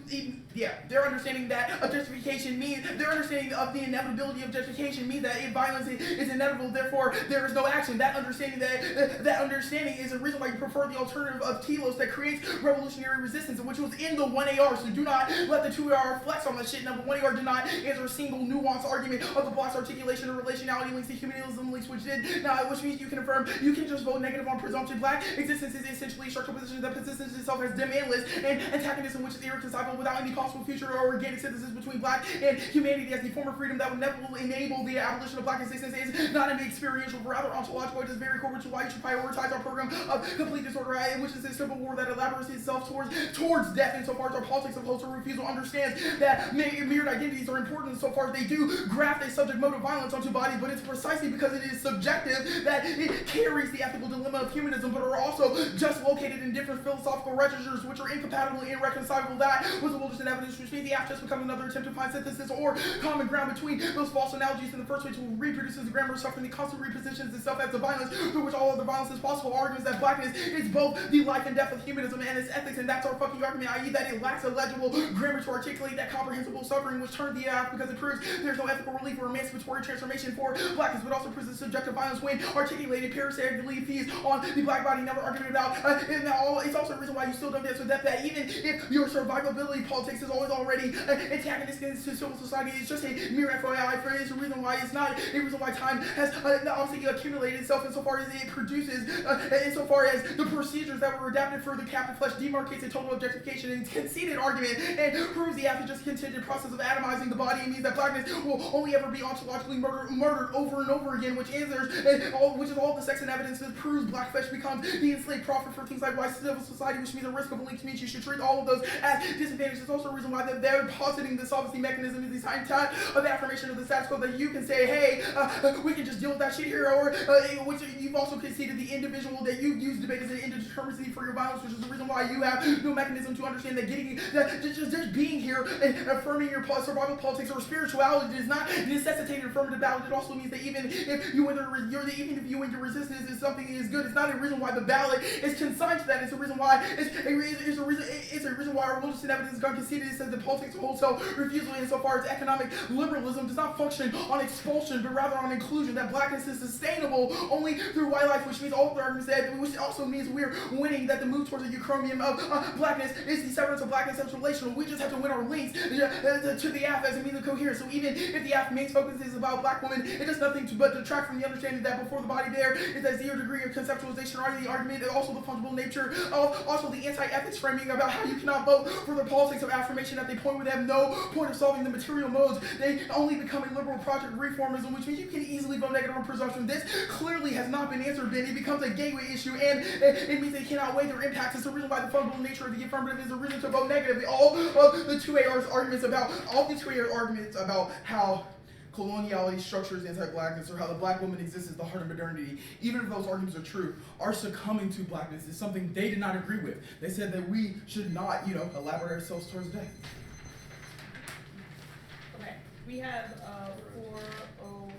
their understanding that objectification means, their understanding of the inevitability of objectification means that if violence is inevitable, therefore there is no action. That understanding is a reason why you prefer the alternative of telos that creates revolutionary resistance, which was in the 1AR. So do not let the 2AR flex on that shit. Now the 1AR did not answer a single nuanced argument of the block's articulation of relationality links to humanism links, which means you can affirm, you can just vote negative on presumption. Black existence is essentially a structural position that positions itself as dim endless and antagonism, which is irreconcilable without any possible future or organic synthesis between black and humanity, as the form of freedom that would never enable the abolition of black existence is not an experiential, but rather ontological. It is very core to why you should prioritize our program of complete disorder, which is a civil war that elaborates itself towards death. Insofar as our politics of total refusal understands that mirrored identities are important insofar as they do graft a subject mode of violence onto bodies, but it's precisely because it is subjective that it carries the ethical dilemma of humanism, but are also just located in different philosophical registers which are incompatible and irreconcilable. That was the wilderness and evidence, which means the app just become another attempt to find synthesis or common ground between those false analogies in the first, which reproduces the grammar of suffering, the constant repositions itself as the violence through which all other violence is possible, arguments that blackness is both the life and death of humanism and its ethics, and that's our fucking argument, i.e. that it lacks a legible grammar to articulate that comprehensible suffering, which turned the app because it proves there's no ethical relief or emancipatory transformation for blackness, but also proves the subjective violence when articulated parasitically feeds on the black body, never arguing about it's also a reason why you still don't get to that even if your survivability politics is always already antagonistic to civil society, it's just a mere FYI for it's a reason why it's not a reason why time has obviously accumulated itself insofar as it produces insofar as the procedures that were adapted for the captive flesh demarcates a total objectification and conceded argument and proves the after just continued process of atomizing the body. It means that blackness will only ever be ontologically murdered over and over again, which is all the sex and evidence that proves black flesh becomes the enslaved profit for things like white civil society, which means a risk of links means you should treat all of those as disadvantages. It's also a reason why they're positing this obviously mechanism is the time of affirmation of the status quo, that you can say, hey, we can just deal with that shit here, or which you've also conceded the individual that you've used debate as an indeterminacy for your violence, which is the reason why you have no mechanism to understand that just being here and affirming your survival politics or spirituality does not necessitate an affirmative ballot. It also means that even if you win your resistance is something that is good, it's not a reason why the ballot is consigned to that. It's a reason why it's a reason why our religious and evidence is gone conceded. It says the politics of wholesale refusal insofar as economic liberalism does not function on expulsion, but rather on inclusion. That blackness is sustainable only through white life, which means all of the arguments that, which also means we're winning, that the move towards the euchromium of blackness is the severance of blackness as relational. We just have to win our links to the app as a means of coherence. So even if the app's main focus is about black women, it does nothing but detract from the understanding that before the body there is that zero degree of conceptualization, or the argument, and also the fungible nature of also the anti-ethics framing about how you cannot vote for the politics of affirmation at the point where they have no point of solving the material modes. They only become a liberal project reformism, which means you can easily vote negative on presumption. This clearly has not been answered, then it becomes a gateway issue, and it means they cannot weigh their impacts. It's the reason why the fundamental nature of the affirmative is a reason to vote negative. All of the 2A arguments about how coloniality structures anti-blackness, or how the black woman exists as the heart of modernity, even if those arguments are true, our succumbing to blackness is something they did not agree with. They said that we should not, elaborate ourselves towards death. Okay, we have 402.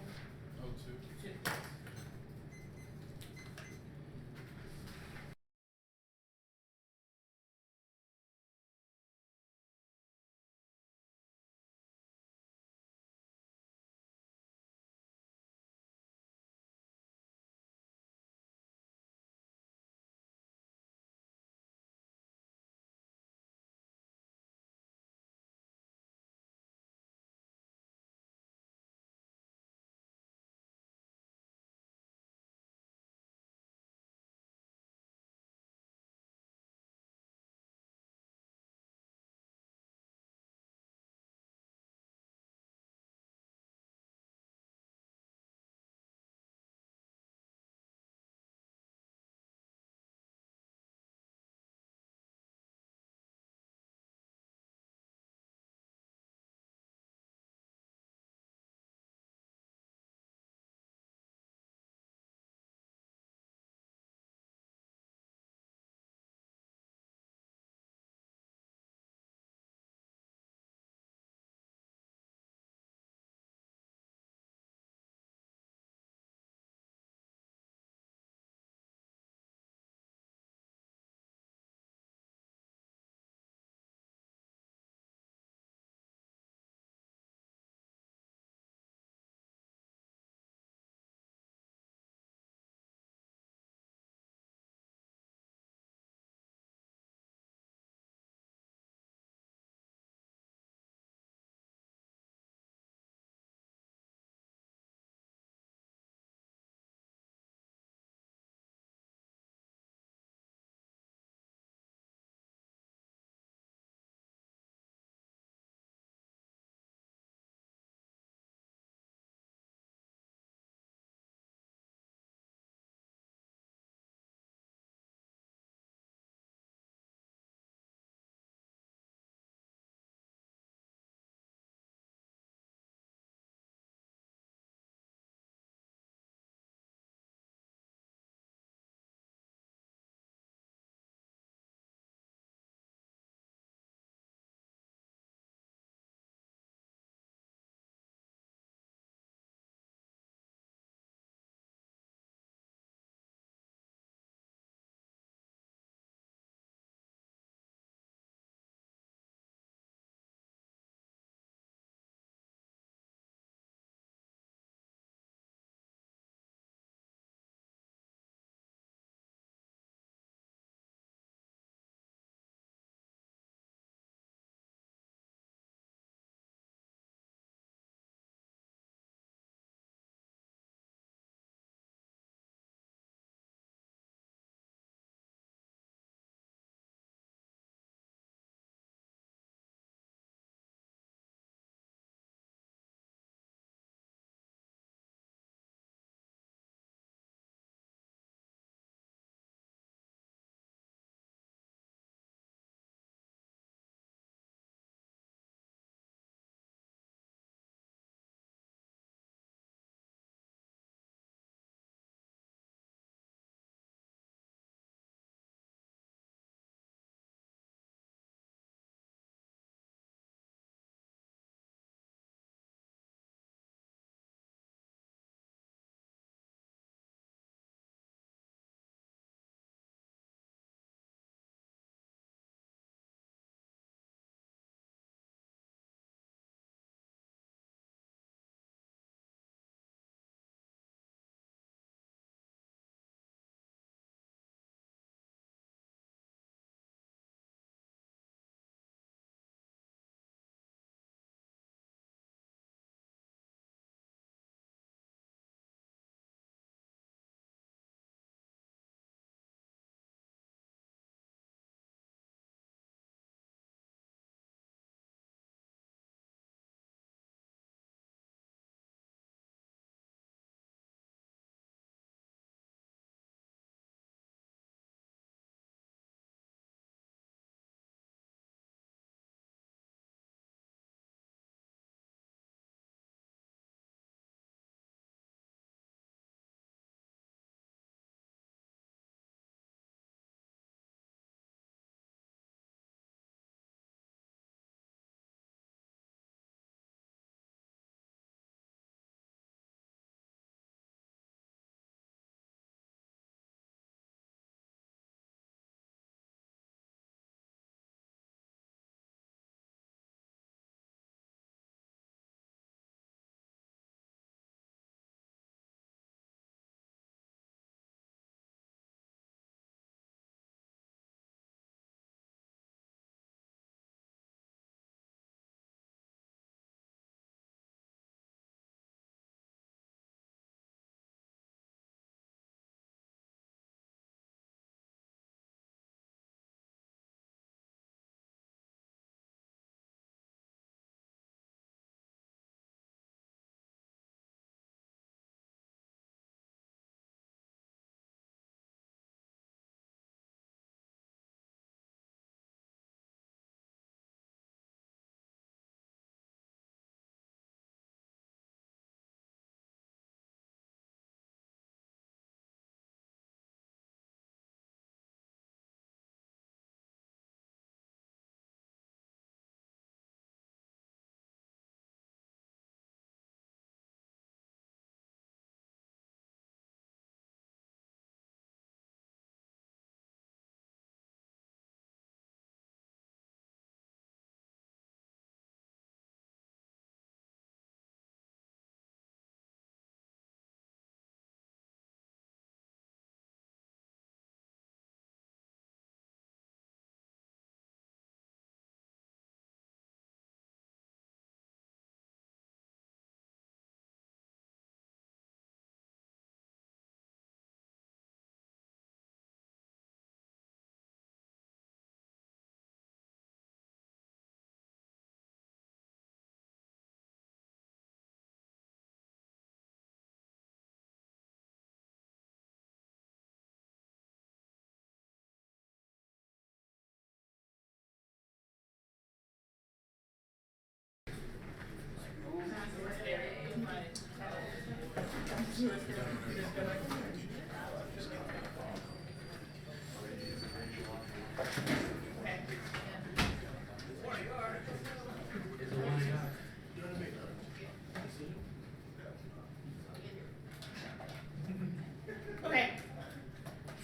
Okay.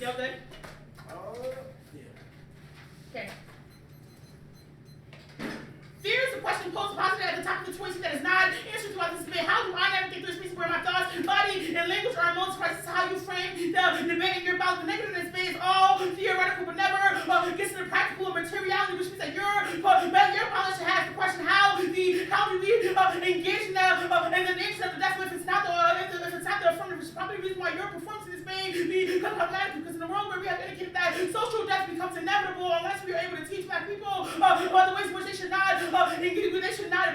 Y'all good? Okay. Fear is a question posed positive at the top of the choice that is not answered throughout this debate. How do I navigate through a space where my thoughts, body, and language are most crisis? How you frame the debate you're about. The negative in this debate is all theoretical, but never gets to the practical materiality, which means that your policy should ask the question: how do we engage in the nature of the death? If it's not the affirmative, which is probably the reason why your performance in this may be problematic. Because in a world where we have indicated that social death becomes inevitable unless we are able to teach Black people about the ways in which they should not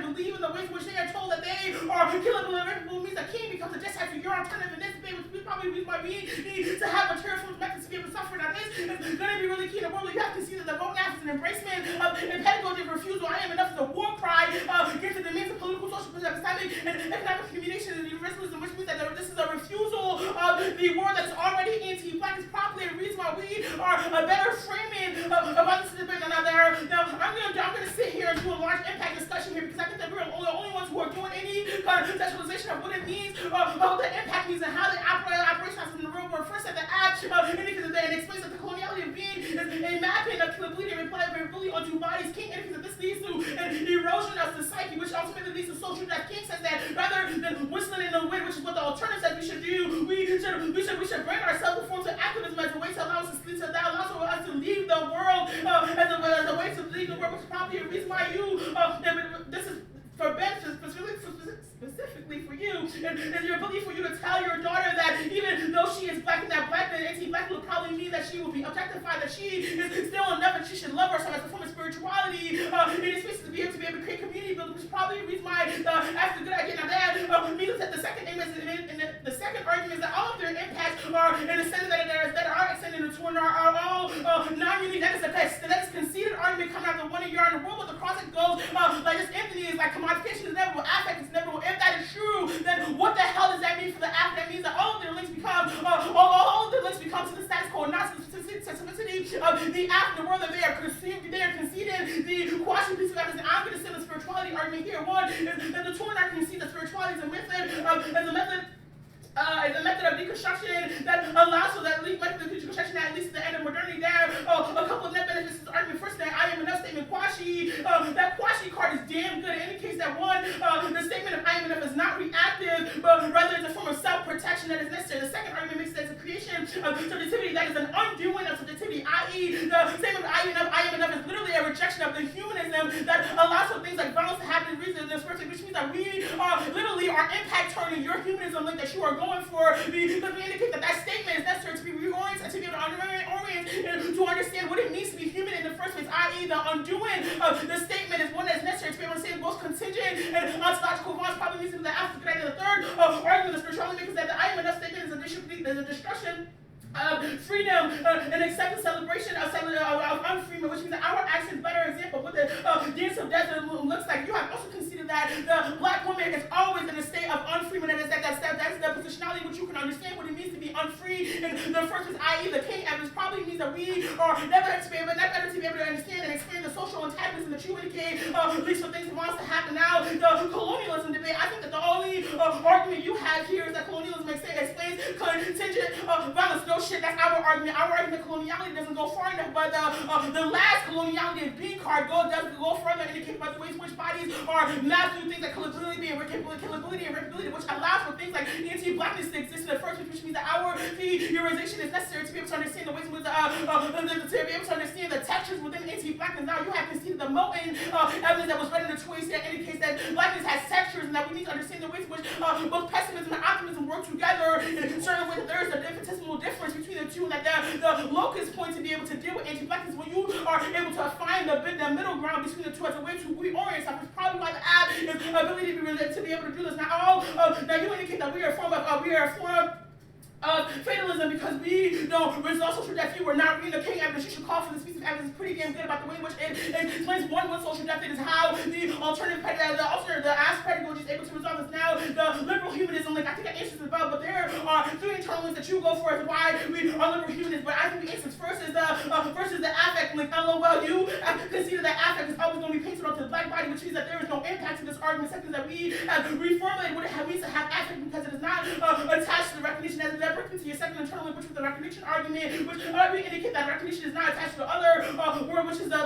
believe in the ways in which they are told that they are killable and irreparable, means that king becomes a discharge to your alternative in this debate, which is probably the reason why we need to have material from methods to be able to suffer. Now this is going to be really key in a world where you have to see that the vote now is an embracement and pedagogy of refusal. I am enough is a war cry against the demands of political, social, epistemic, and economic communication and universalism, which means that this is a refusal of the world that is already anti-Black. Is probably the reason why we are a better framing about this debate than other. Now I'm going to sit here and do a large impact discussion here because I think that we're the only ones who are doing any kind of contextualization of what it means, what the impact means, and how they operationalize in the real world. First, at the act, and explains that the coloniality of being is a mapping of capability and replayability onto bodies. King indicates that this leads to an erosion of the psyche, which ultimately leads to social death. King says that rather than whistling in the wind, which is what the alternative says we should do, we should bring ourselves to forms of activism as a way to allow us to leave the world as a way to leave the world, which is probably a reason why this is for benefits specifically for you, and your ability for you to tell your daughter that even though she is Black and that Black and anti-Black will probably mean that she will be objectified, that she is still enough and she should love herself as a form of spirituality in these spaces to be able to create community building, which is probably the reason why that's a good idea. Now that means that the second argument is that all of their impacts are in the sense that are extended into and are all non-unique. That is conceded argument coming out of the one year in the world where the cross goes like this empty is like commodification is inevitable, affect is inevitable. If that is true, then what the hell does that mean for the app? That means that all of their links become to the status quo, not to the specificity of the app in the world that they are conceding the quashing piece of evidence. And I'm going to say the spirituality argument here. One is that the Torah concedes that spirituality is a method of deconstruction that allows for that method of deconstruction that leads to the end of modernity. There are a couple of net benefits to this argument. First, that I am enough statement Kwashi. That Kwashi card is damn good. It indicates that one, the statement of I am enough is not reactive, but rather it's a form of self-protection that is necessary. The second argument makes that it's a creation of subjectivity that is an undoing of subjectivity, i.e. the statement of I am enough is literally a rejection of the humanism that allows for things like violence to happen in reason in this person, which means that we literally are impact turning your humanism link that you are going for, because we indicate that statement is necessary to be reoriented, to be able to orient and to understand what it means to be human in the first place, i.e. the undoing of the statement is one that is necessary to be able to say both contingent and ontological bonds probably means that the absolute good idea. The third argument of spirituality makes that the I am enough statement is a destruction freedom and acceptance celebration of unfreedom, which means that our actions better example what the dance of death looks like. You have also conceded that the Black woman is always in a state of unfreedom, and that's the positionality which you can understand what it means to be unfree in the first place, i.e. the king evidence probably means that we are never to be able to understand and experience the social antagonism that you indicate leads for things that wants to happen. Now the colonialism debate, I think that the only argument you have here is that colonialism explains contingent violence. No shit, that's our argument. Our argument coloniality doesn't go far enough, but the last coloniality of B card does go further and indicate by the ways in which bodies are mapped through things like killability and replicability, which allows for things like anti-Blackness to exist in the first place, which means that our theorization is necessary to be able to understand the ways in which to be able to understand the textures within anti-Blackness. Now you have conceded the Moten evidence that was read in the choice that indicates that Blackness has textures and that we need to understand the ways in which both pessimism and optimism work together in certain ways. There is a infinitesimal difference between the two, and that the locus point to be able to deal with anti-Blackness when you are able to find the middle ground between the two as a way to reorient yourself. It's probably why the app is ability to be able to do this. Now you indicate that we are a form of fatalism because we don't result social death. You were not reading the King evidence. You should call for this piece of evidence. It's pretty damn good about the way in which it explains one social death. It is how the ass pedagogy is able to resolve this. Now the liberal humanism, like I think I answered this about, but there components that you go for is why we are liberal humanists. But I think the instance first is the affect link. LOL, you consider that affect is always going to be painted onto the black body, which means that there is no impact to this argument. Second, that we have reformulated what it means to have affect because it is not attached to the recognition as that brings me to your second internal link, which is the recognition argument, which we indicate that recognition is not attached to the other word, which is the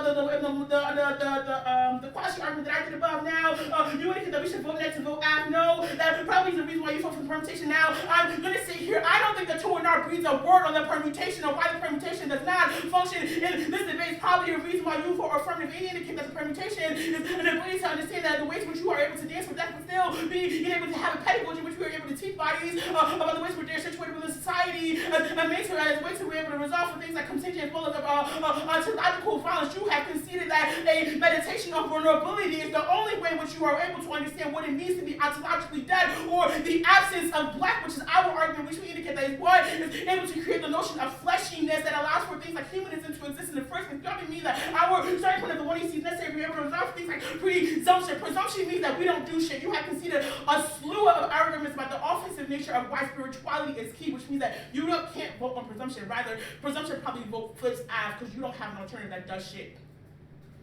quasi argument that I did above. Now, you indicate that we should vote next and vote aft. No, that probably is the reason why you vote for the permutation. Now, I'm going to say here, I don't think the two and not breeds a word on the permutation or why the permutation does not function in this debate is probably a reason why you vote affirmative. Any indicate that the permutation is an ability to understand that the ways in which you are able to dance with that, but still being able to have a pedagogy in which we are able to teach bodies about the ways in which they're situated within society and make sure as ways to be able to resolve for things like contingent as well as ontological violence. You have conceded that a meditation on vulnerability is the only way in which you are able to understand what it means to be ontologically dead, or the absence of black, which is our argument, which we indicate that is what is able to create the notion of fleshiness that allows for things like humanism to exist in the first place. Probably means that our starting point of the one you see is necessary to be able to resolve things like presumption. Presumption means that we don't do shit. You have conceded a slew of arguments about the offensive nature of why spirituality is key, which means that you can't vote on presumption. Rather, presumption probably vote flips aft because you don't have an alternative that does shit.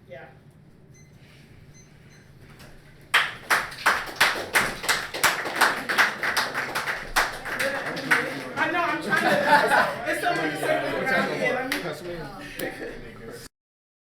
Yeah. I know, I'm trying to. It's so many circles around here.